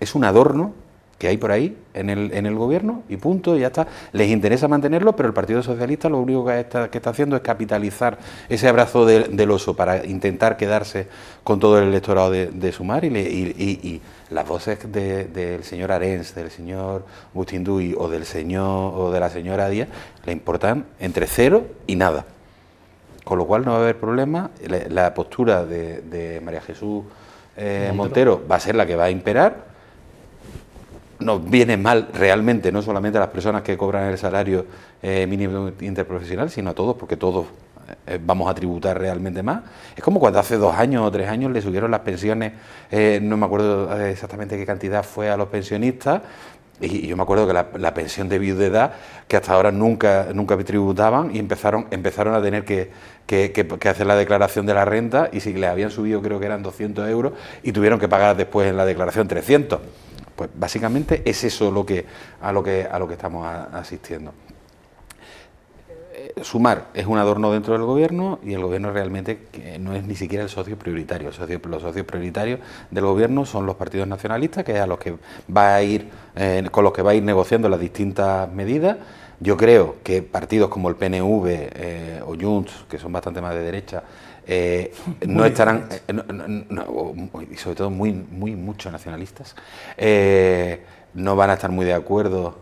es un adorno que hay por ahí en el gobierno y punto, y ya está. Les interesa mantenerlo, pero el Partido Socialista lo único que está haciendo es capitalizar ese abrazo del oso para intentar quedarse con todo el electorado de Sumar, y las voces del señor Arens, del señor Bustinduy o de la señora Díaz le importan entre 0 y nada. Con lo cual no va a haber problema. La postura de María Jesús Montero va a ser la que va a imperar. Nos viene mal realmente, no solamente a las personas que cobran el salario mínimo interprofesional, sino a todos, porque todos vamos a tributar realmente más. Es como cuando hace 2 años o 3 años le subieron las pensiones, no me acuerdo exactamente qué cantidad fue a los pensionistas, y yo me acuerdo que la pensión de viudedad, que hasta ahora nunca tributaban, y empezaron a tener que hacer la declaración de la renta, y si les habían subido creo que eran 200 euros, y tuvieron que pagar después en la declaración 300. Pues básicamente es eso a lo que estamos asistiendo. Sumar es un adorno dentro del gobierno, y el gobierno realmente no es ni siquiera el socio prioritario. Los socios prioritarios del gobierno son los partidos nacionalistas, que es a los que con los que va a ir negociando las distintas medidas. Yo creo que partidos como el PNV o Junts, que son bastante más de derecha, no estarán, y sobre todo muchos nacionalistas, no van a estar muy de acuerdo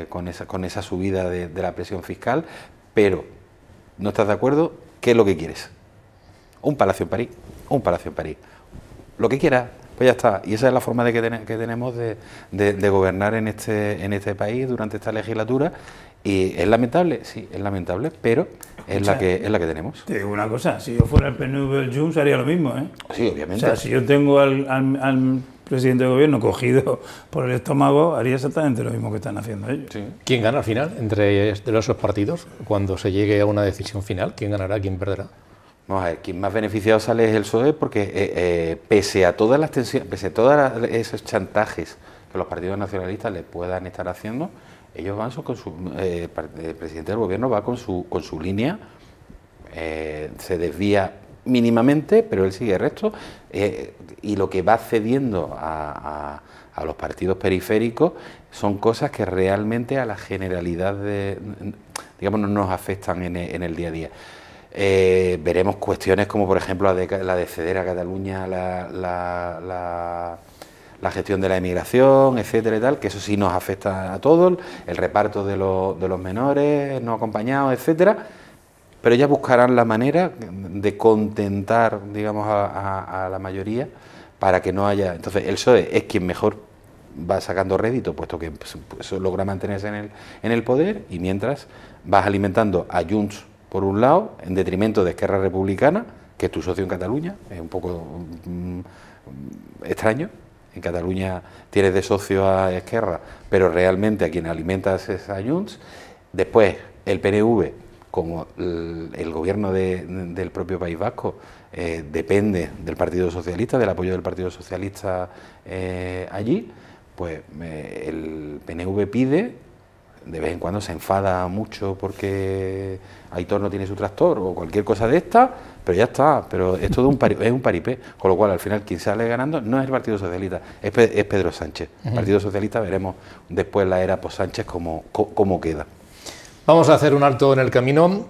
con esa subida de la presión fiscal, pero no estás de acuerdo, ¿qué es lo que quieres? Un palacio en París, lo que quieras, pues ya está. Y esa es la forma que tenemos de gobernar en este país durante esta legislatura. Y es lamentable, sí, es lamentable, pero es la que tenemos. Te digo una cosa, si yo fuera el PNV o el Junts haría lo mismo, ¿eh? Sí, obviamente. O sea, si yo tengo al presidente de gobierno cogido por el estómago, haría exactamente lo mismo que están haciendo ellos. Sí. ¿Quién gana al final entre esos partidos? Cuando se llegue a una decisión final, ¿quién ganará, quién perderá? Vamos a ver, quien más beneficiado sale es el PSOE, porque pese a todas las tensiones, pese a todos esos chantajes que los partidos nacionalistas le puedan estar haciendo, ellos van el presidente del gobierno va con su línea, se desvía mínimamente, pero él sigue el resto, y lo que va cediendo a los partidos periféricos son cosas que realmente a la generalidad digamos, no nos afectan en el día a día. Veremos cuestiones como, por ejemplo, la de ceder a Cataluña la gestión de la emigración, etcétera y tal, que eso sí nos afecta a todos, el reparto de los menores no acompañados, etcétera, pero ya buscarán la manera de contentar, digamos, a la mayoría para que no haya. Entonces, el PSOE es quien mejor va sacando rédito, puesto que eso logra mantenerse en el poder, y mientras vas alimentando a Junts por un lado, en detrimento de Esquerra Republicana, que es tu socio en Cataluña, es un poco extraño. En Cataluña tienes de socio a Esquerra, pero realmente a quien alimentas es a Junts. Después, el PNV, como el gobierno del propio País Vasco, depende del Partido Socialista, del apoyo del Partido Socialista allí, pues el PNV pide, de vez en cuando se enfada mucho porque Aitor no tiene su tractor o cualquier cosa de esta, pero ya está. Pero es todo es un paripé, con lo cual al final quien sale ganando no es el Partido Socialista, es Pedro Sánchez. El Partido Socialista veremos después la era post-Sánchez cómo queda. Vamos a hacer un alto en el camino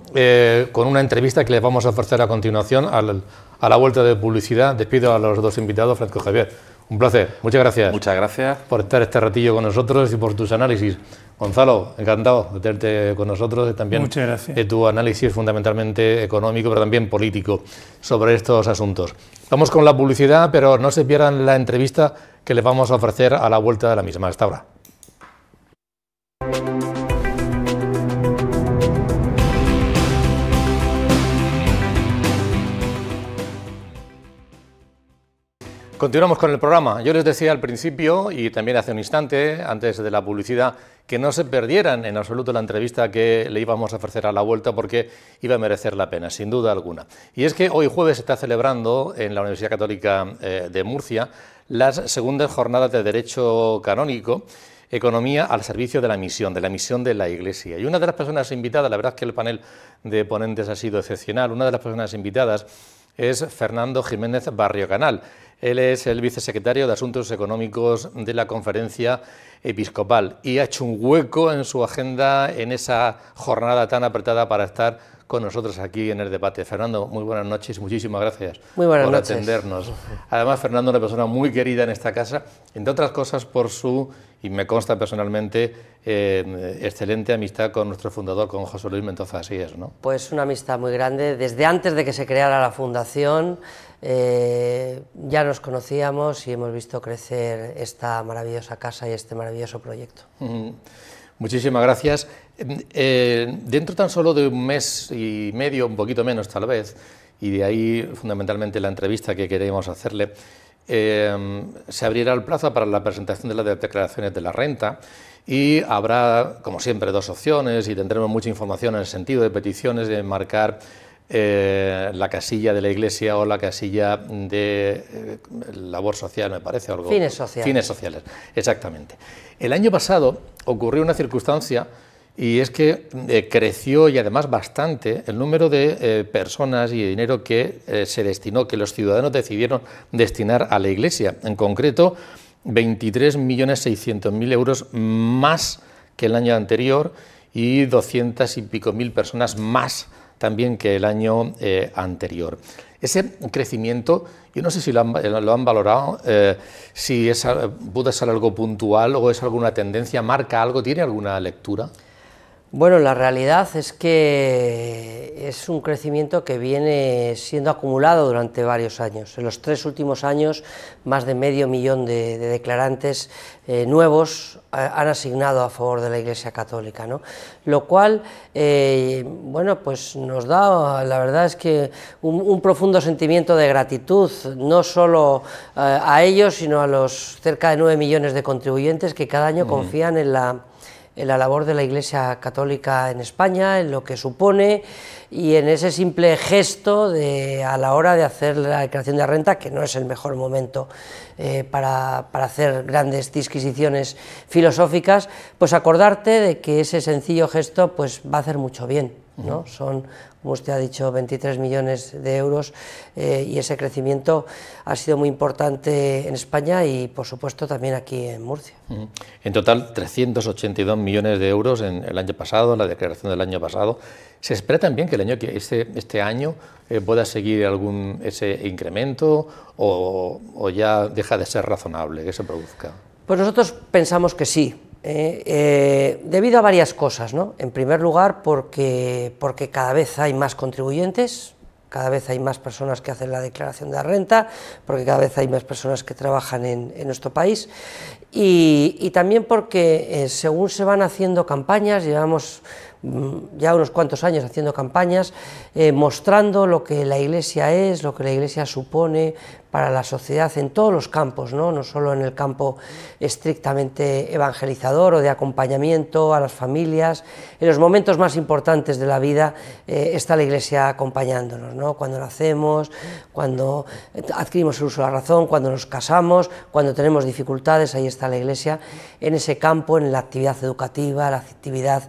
con una entrevista que les vamos a ofrecer a continuación a la vuelta de publicidad. Despido a los dos invitados, Francisco Javier. Un placer, muchas gracias. Muchas gracias. Por estar este ratillo con nosotros y por tus análisis. Gonzalo, encantado de tenerte con nosotros y también de tu análisis fundamentalmente económico, pero también político sobre estos asuntos. Vamos con la publicidad, pero no se pierdan la entrevista que les vamos a ofrecer a la vuelta de la misma. Hasta ahora. Continuamos con el programa. Yo les decía al principio y también hace un instante, antes de la publicidad, que no se perdieran en absoluto la entrevista que le íbamos a ofrecer a la vuelta porque iba a merecer la pena, sin duda alguna. Y es que hoy jueves se está celebrando en la Universidad Católica de Murcia las segundas jornadas de Derecho Canónico, Economía al servicio de la misión de la Iglesia. Y una de las personas invitadas, la verdad es que el panel de ponentes ha sido excepcional, una de las personas invitadas es Fernando Jiménez Barriocanal. Él es el vicesecretario de Asuntos Económicos de la Conferencia Episcopal y ha hecho un hueco en su agenda en esa jornada tan apretada para estar con nosotros aquí en el debate. Fernando, muy buenas noches, muchísimas gracias por atendernos. Además, Fernando es una persona muy querida en esta casa, entre otras cosas por su, y me consta personalmente, excelente amistad con nuestro fundador, con José Luis Mendoza, así es, ¿no? Pues una amistad muy grande, desde antes de que se creara la fundación ya nos conocíamos y hemos visto crecer esta maravillosa casa y este maravilloso proyecto. Muchísimas gracias. Dentro tan solo de un mes y medio, un poquito menos tal vez, y de ahí fundamentalmente la entrevista que queremos hacerle, se abrirá el plazo para la presentación de las declaraciones de la renta y habrá, como siempre, dos opciones y tendremos mucha información en el sentido de peticiones de marcar la casilla de la Iglesia o la casilla de labor social, me parece. Algo. Fines sociales. Fines sociales, exactamente. El año pasado ocurrió una circunstancia y es que creció y además bastante el número de personas y de dinero que se destinó, que los ciudadanos decidieron destinar a la Iglesia. En concreto, 23.600.000 euros más que el año anterior y 200 y pico mil personas más también que el año anterior. Ese crecimiento, yo no sé si lo han valorado, si puede ser algo puntual o es alguna tendencia, marca algo, ¿tiene alguna lectura? Bueno, la realidad es que es un crecimiento que viene siendo acumulado durante varios años. En los 3 últimos años, más de 500.000 de declarantes nuevos han asignado a favor de la Iglesia Católica, ¿no? Lo cual, bueno, pues nos da, la verdad es que un profundo sentimiento de gratitud, no solo a ellos, sino a los cerca de 9 millones de contribuyentes que cada año confían en la labor de la Iglesia Católica en España, en lo que supone y en ese simple gesto a la hora de hacer la declaración de renta, que no es el mejor momento para hacer grandes disquisiciones filosóficas, pues acordarte de que ese sencillo gesto pues va a hacer mucho bien, ¿no? Son, como usted ha dicho, 23 millones de euros y ese crecimiento ha sido muy importante en España y, por supuesto, también aquí en Murcia. En total, 382 millones de euros en el año pasado, en la declaración del año pasado. ¿Se espera también que este año pueda seguir ese incremento o ya deja de ser razonable que se produzca? Pues nosotros pensamos que sí. Debido a varias cosas, ¿no? En primer lugar, porque cada vez hay más contribuyentes, cada vez hay más personas que hacen la declaración de la renta, porque cada vez hay más personas que trabajan en nuestro país y también porque según se van haciendo campañas, llevamos ya unos cuantos años haciendo campañas, mostrando lo que la Iglesia es, lo que la Iglesia supone para la sociedad en todos los campos, no solo en el campo estrictamente evangelizador o de acompañamiento a las familias. En los momentos más importantes de la vida está la Iglesia acompañándonos, ¿no? Cuando nacemos, cuando adquirimos el uso de la razón, cuando nos casamos, cuando tenemos dificultades, ahí está la Iglesia en ese campo, en la actividad educativa, la actividad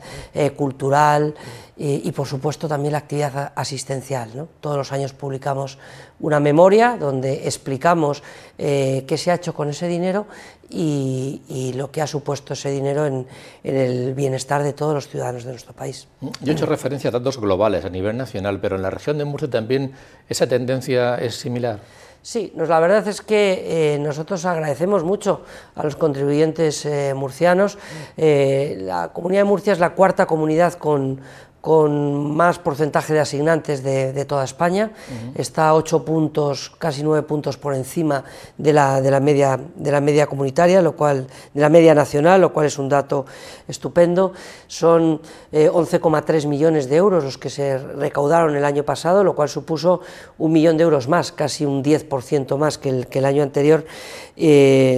cultural y por supuesto también la actividad asistencial, ¿no? Todos los años publicamos una memoria donde explicamos qué se ha hecho con ese dinero y lo que ha supuesto ese dinero en el bienestar de todos los ciudadanos de nuestro país. Yo he hecho referencia a datos globales a nivel nacional, pero en la región de Murcia también esa tendencia es similar. Sí, la verdad es que nosotros agradecemos mucho a los contribuyentes murcianos. La Comunidad de Murcia es la cuarta comunidad con con más porcentaje de asignantes de toda España, está 8 puntos, casi 9 puntos por encima de la media comunitaria, lo cual, de la media nacional, lo cual es un dato estupendo. Son 11,3 millones de euros los que se recaudaron el año pasado, lo cual supuso 1 millón de euros más, casi un 10% más que el año anterior.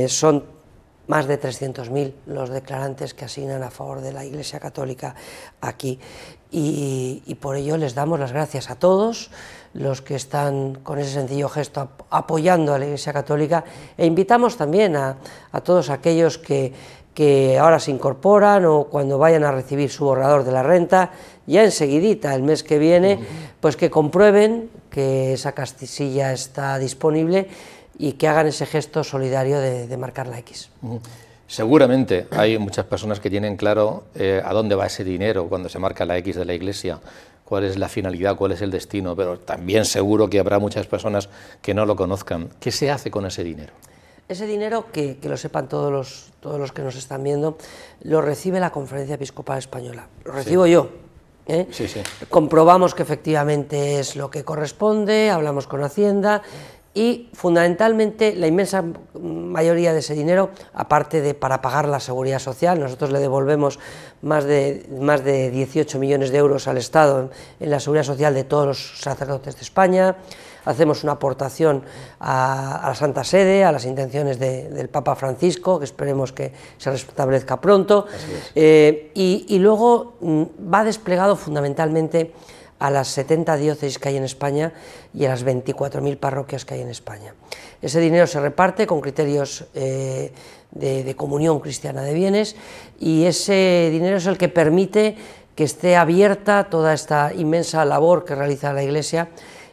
Son más de 300.000 los declarantes que asignan a favor de la Iglesia Católica aquí, y por ello les damos las gracias a todos los que están con ese sencillo gesto apoyando a la Iglesia Católica, e invitamos también a todos aquellos que ahora se incorporan o cuando vayan a recibir su borrador de la renta, ya enseguidita, el mes que viene, pues que comprueben que esa casilla está disponible y que hagan ese gesto solidario de marcar la X. Seguramente hay muchas personas que tienen claro a dónde va ese dinero cuando se marca la X de la Iglesia, cuál es la finalidad, cuál es el destino, pero también seguro que habrá muchas personas que no lo conozcan. ¿Qué se hace con ese dinero? Ese dinero, que lo sepan todos los que nos están viendo, lo recibe la Conferencia Episcopal Española, lo recibo yo. Sí, sí. Comprobamos que efectivamente es lo que corresponde, hablamos con Hacienda, y fundamentalmente la inmensa mayoría de ese dinero, aparte de para pagar la seguridad social, nosotros le devolvemos más de 18 millones de euros al Estado en la seguridad social de todos los sacerdotes de España. Hacemos una aportación a la Santa Sede, a las intenciones del Papa Francisco, que esperemos que se restablezca pronto, y luego va desplegado fundamentalmente a las 70 diócesis que hay en España y a las 24.000 parroquias que hay en España. Ese dinero se reparte con criterios de comunión cristiana de bienes, y ese dinero es el que permite que esté abierta toda esta inmensa labor que realiza la Iglesia,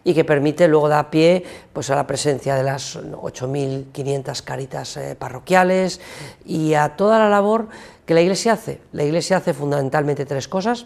y que permite, luego da pie pues a la presencia de las 8.500 cáritas parroquiales y a toda la labor que la Iglesia hace. La Iglesia hace fundamentalmente tres cosas.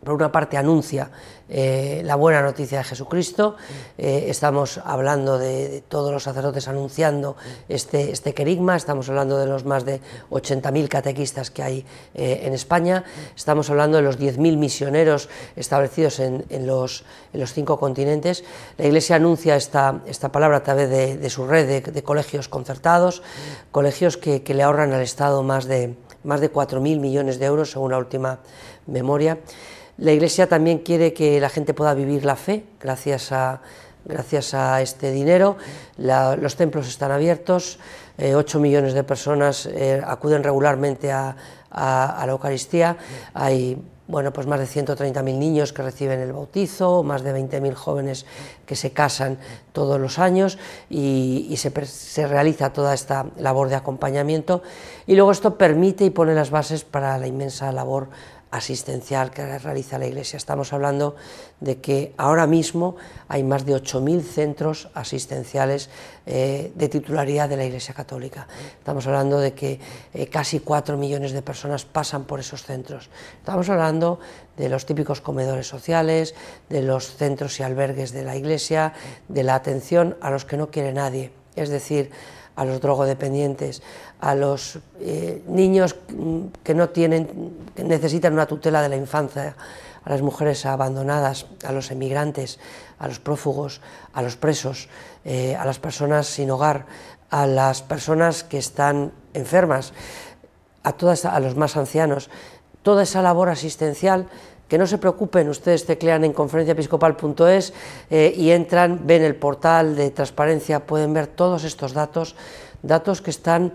Por una parte, anuncia la buena noticia de Jesucristo. Estamos hablando de todos los sacerdotes anunciando este querigma. Estamos hablando de los más de 80.000 catequistas que hay en España. Estamos hablando de los 10.000 misioneros establecidos en los 5 continentes. La Iglesia anuncia esta palabra a través de su red de colegios concertados, colegios que le ahorran al Estado más de 4.000 millones de euros, según la última memoria. La Iglesia también quiere que la gente pueda vivir la fe gracias a este dinero. Los templos están abiertos, 8 millones de personas acuden regularmente a la Eucaristía. Hay pues más de 130.000 niños que reciben el bautizo, más de 20.000 jóvenes que se casan todos los años, y se realiza toda esta labor de acompañamiento, y luego esto permite y pone las bases para la inmensa labor asistencial que realiza la Iglesia. Estamos hablando de que ahora mismo hay más de 8.000 centros asistenciales de titularidad de la Iglesia Católica. Estamos hablando de que casi 4 millones de personas pasan por esos centros. Estamos hablando de los típicos comedores sociales, de los centros y albergues de la Iglesia, de la atención a los que no quiere nadie, es decir, a los drogodependientes, a los niños que necesitan una tutela de la infancia, a las mujeres abandonadas, a los emigrantes, a los prófugos, a los presos, a las personas sin hogar, a las personas que están enfermas, a los más ancianos. Toda esa labor asistencial, que no se preocupen, ustedes teclean en conferenciaepiscopal.es y entran, ven el portal de transparencia, pueden ver todos estos datos que están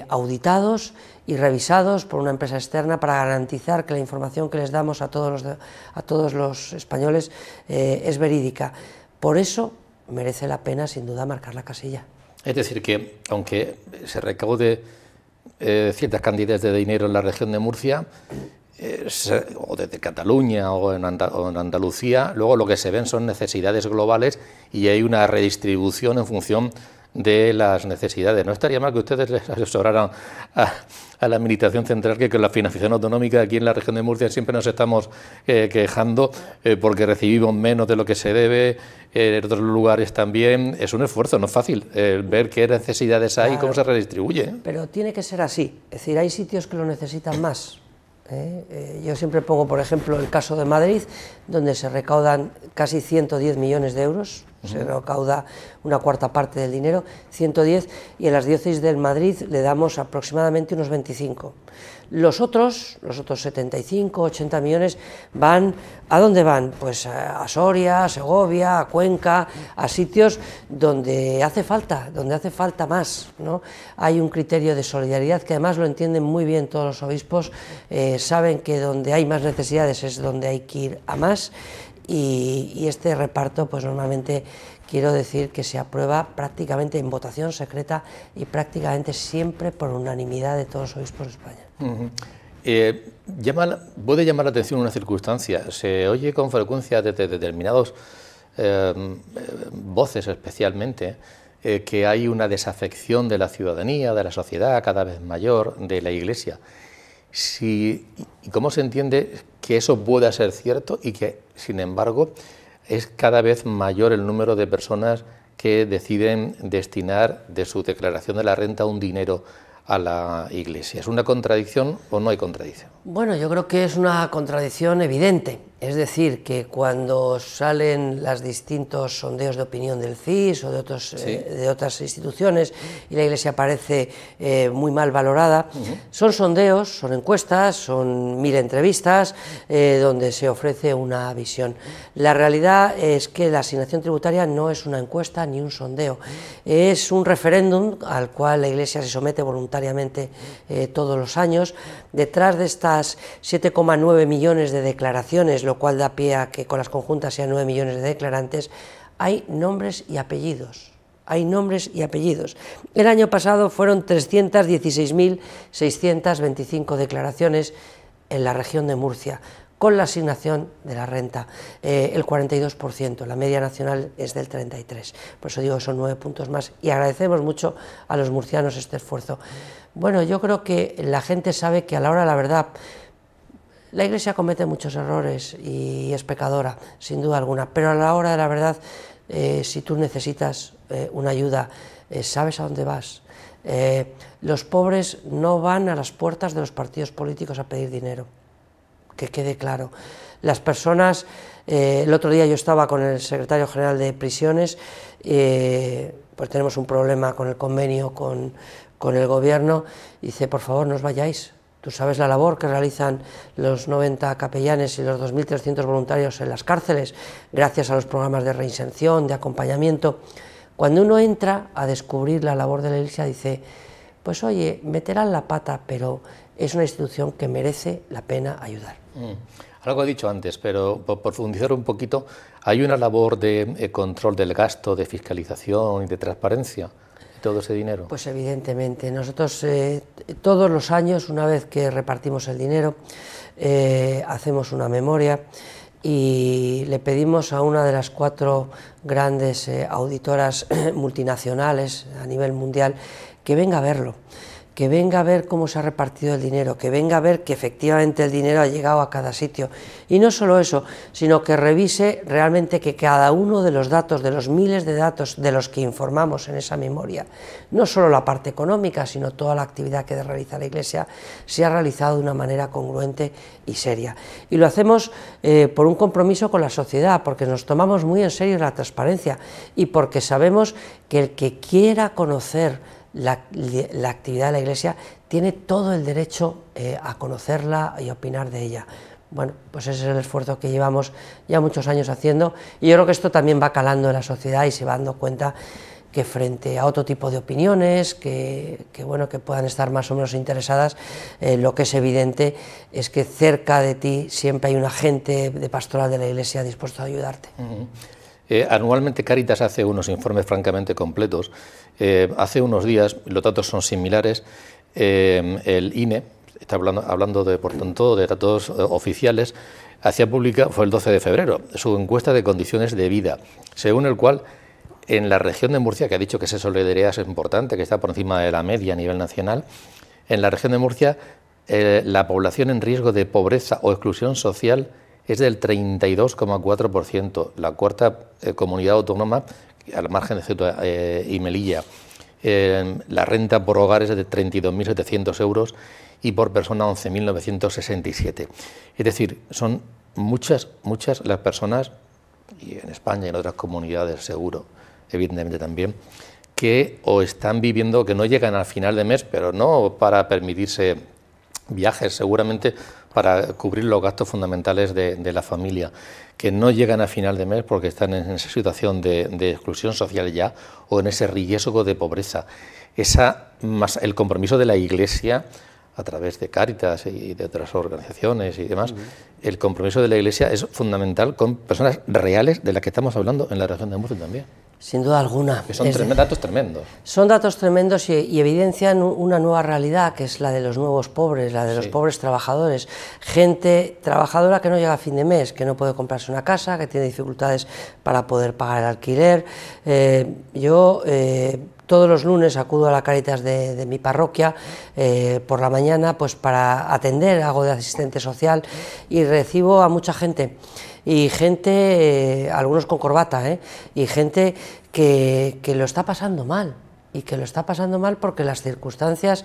auditados y revisados por una empresa externa para garantizar que la información que les damos a todos los españoles es verídica. Por eso merece la pena, sin duda, marcar la casilla. Es decir, que aunque se recaude ciertas cantidades de dinero en la región de Murcia, o desde Cataluña o en Andalucía, luego lo que se ven son necesidades globales y hay una redistribución en función de las necesidades. No estaría mal que ustedes les asesoraran a la Administración Central que con la financiación autonómica aquí en la región de Murcia siempre nos estamos quejando porque recibimos menos de lo que se debe, en otros lugares también. Es un esfuerzo, no es fácil ver qué necesidades hay y cómo se redistribuye. Pero tiene que ser así, es decir, hay sitios que lo necesitan más. Yo siempre pongo, por ejemplo, el caso de Madrid, donde se recaudan casi 110 millones de euros, se recauda una cuarta parte del dinero, 110, y en las diócesis del Madrid le damos aproximadamente unos 25. Los otros 75, 80 millones van, ¿a dónde van? Pues a Soria, a Segovia, a Cuenca, a sitios donde hace falta más, ¿no? Hay un criterio de solidaridad que además lo entienden muy bien todos los obispos, saben que donde hay más necesidades es donde hay que ir a más, y este reparto, pues normalmente quiero decir que se aprueba prácticamente en votación secreta y prácticamente siempre por unanimidad de todos los obispos de España. Puede llamar la atención una circunstancia. Se oye con frecuencia desde determinados voces especialmente que hay una desafección de la ciudadanía, de la sociedad cada vez mayor, de la Iglesia. ¿Y cómo se entiende que eso pueda ser cierto y que, sin embargo, es cada vez mayor el número de personas que deciden destinar de su declaración de la renta un dinero a la Iglesia? ¿Es una contradicción o no hay contradicción? Bueno, yo creo que es una contradicción evidente. Es decir, que cuando salen los distintos sondeos de opinión del CIS o de otras instituciones y la Iglesia parece muy mal valorada, son sondeos, son encuestas, son 1000 entrevistas donde se ofrece una visión. La realidad es que la asignación tributaria no es una encuesta ni un sondeo, es un referéndum al cual la Iglesia se somete voluntariamente todos los años. Detrás de estas 7,9 millones de declaraciones, lo cual da pie a que con las conjuntas sean 9 millones de declarantes, hay nombres y apellidos. Hay nombres y apellidos. El año pasado fueron 316.625 declaraciones en la región de Murcia, con la asignación de la renta, el 42%, la media nacional es del 33%, por eso digo que son 9 puntos más, y agradecemos mucho a los murcianos este esfuerzo. Bueno, yo creo que la gente sabe que a la hora de la verdad, la Iglesia comete muchos errores y es pecadora, sin duda alguna, pero a la hora de la verdad, si tú necesitas una ayuda, sabes a dónde vas. Los pobres no van a las puertas de los partidos políticos a pedir dinero, que quede claro. Las personas, el otro día yo estaba con el secretario general de prisiones, pues tenemos un problema con el convenio con el gobierno, y dice, por favor, no os vayáis. Tú sabes la labor que realizan los 90 capellanes y los 2.300 voluntarios en las cárceles, gracias a los programas de reinserción, de acompañamiento. Cuando uno entra a descubrir la labor de la Iglesia, dice, pues oye, meterán la pata, pero es una institución que merece la pena ayudar. Algo he dicho antes, pero por profundizar un poquito, ¿hay una labor de control del gasto, de fiscalización y de transparencia? ¿Todo ese dinero? Pues evidentemente, nosotros todos los años, una vez que repartimos el dinero, hacemos una memoria y le pedimos a una de las 4 grandes auditoras multinacionales a nivel mundial que venga a verlo, que venga a ver cómo se ha repartido el dinero, que venga a ver que efectivamente el dinero ha llegado a cada sitio. Y no solo eso, sino que revise realmente que cada uno de los datos, de los miles de datos de los que informamos en esa memoria, no solo la parte económica, sino toda la actividad que realiza la Iglesia, se ha realizado de una manera congruente y seria. Y lo hacemos por un compromiso con la sociedad, porque nos tomamos muy en serio la transparencia y porque sabemos que el que quiera conocer la actividad de la Iglesia tiene todo el derecho a conocerla y opinar de ella. Bueno, pues ese es el esfuerzo que llevamos ya muchos años haciendo, y yo creo que esto también va calando en la sociedad y se va dando cuenta que frente a otro tipo de opiniones que puedan estar más o menos interesadas, lo que es evidente es que cerca de ti siempre hay un agente de pastoral de la Iglesia dispuesto a ayudarte. Anualmente Cáritas hace unos informes francamente completos. Hace unos días, los datos son similares, el INE, está hablando de, por tanto, de datos oficiales, hacía pública, fue el 12 de febrero, su encuesta de condiciones de vida, según el cual en la región de Murcia, que ha dicho que esa solidaridad es importante, que está por encima de la media a nivel nacional, en la región de Murcia la población en riesgo de pobreza o exclusión social es del 32,4%, la cuarta comunidad autónoma, al margen de Ceuta y Melilla. La renta por hogar es de 32.700 euros y por persona 11.967. Es decir, son muchas las personas, y en España y en otras comunidades seguro, evidentemente también, que o están viviendo, que no llegan al final de mes, pero no para permitirse viajes, seguramente para cubrir los gastos fundamentales de la familia, que no llegan a final de mes porque están en esa situación de exclusión social ya, o en ese riesgo de pobreza. Más el compromiso de la Iglesia, a través de Cáritas y de otras organizaciones y demás, el compromiso de la Iglesia es fundamental con personas reales de las que estamos hablando en la región de Murcia también. Sin duda alguna. Que son datos tremendos. Son datos tremendos y evidencian una nueva realidad, que es la de los nuevos pobres, la de los pobres trabajadores. Gente trabajadora que no llega a fin de mes, que no puede comprarse una casa, que tiene dificultades para poder pagar el alquiler. Todos los lunes acudo a la Cáritas de mi parroquia por la mañana, pues para atender, hago de asistente social y recibo a mucha gente. Y gente, algunos con corbata, y gente que lo está pasando mal. Y que lo está pasando mal porque las circunstancias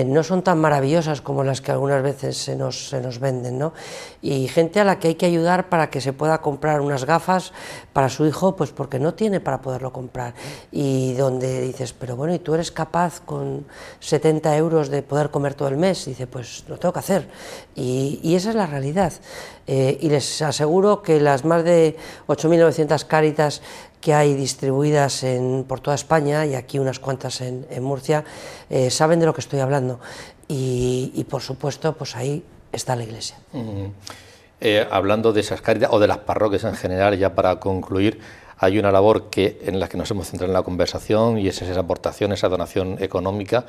no son tan maravillosas como las que algunas veces se nos venden, ¿no? Y gente a la que hay que ayudar para que se pueda comprar unas gafas para su hijo, pues porque no tiene para poderlo comprar. Y donde dices, pero bueno, ¿y tú eres capaz con 70 euros de poder comer todo el mes? Y dice, pues lo tengo que hacer. Y esa es la realidad. Y les aseguro que las más de 8.900 Cáritas que hay distribuidas por toda España, y aquí unas cuantas en Murcia, saben de lo que estoy hablando. Y por supuesto, pues ahí está la Iglesia. Hablando de esas Cáritas, o de las parroquias en general, ya para concluir, hay una labor en la que nos hemos centrado en la conversación, y es esa aportación, esa donación económica,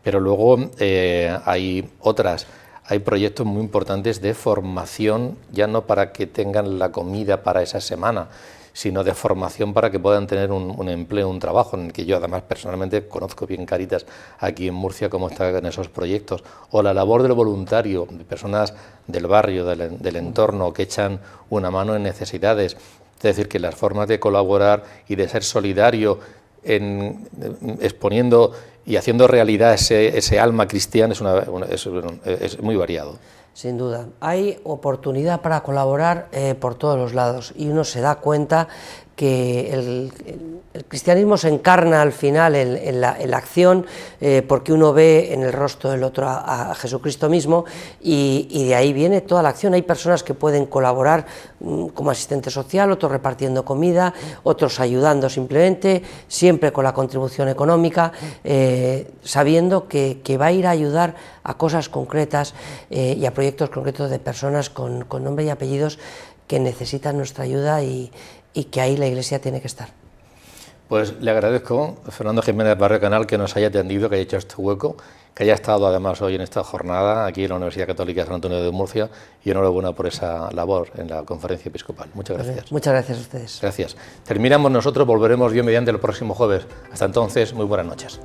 pero luego hay otras. Hay proyectos muy importantes de formación, ya no para que tengan la comida para esa semana, sino de formación para que puedan tener un empleo, un trabajo, en el que yo además personalmente conozco bien Cáritas aquí en Murcia, cómo están en esos proyectos, o la labor del voluntario, de personas del barrio, del entorno, que echan una mano en necesidades. Es decir, que las formas de colaborar y de ser solidario, exponiendo y haciendo realidad ese alma cristiana, es muy variado. Sin duda, hay oportunidad para colaborar por todos los lados, y uno se da cuenta que el cristianismo se encarna al final en la acción, porque uno ve en el rostro del otro a Jesucristo mismo, y de ahí viene toda la acción. Hay personas que pueden colaborar como asistente social, otros repartiendo comida, otros ayudando simplemente, siempre con la contribución económica, sabiendo que va a ir a ayudar a cosas concretas y a proyectos concretos de personas con nombre y apellidos que necesitan nuestra ayuda, y que ahí la Iglesia tiene que estar. Pues le agradezco a Fernando Jiménez Barrio Canal que nos haya atendido, que haya hecho este hueco, que haya estado además hoy en esta jornada aquí en la Universidad Católica de San Antonio de Murcia, y enhorabuena por esa labor en la Conferencia Episcopal. Muchas gracias. Muchas gracias a ustedes. Gracias. Terminamos nosotros, volveremos Dios mediante el próximo jueves. Hasta entonces, muy buenas noches.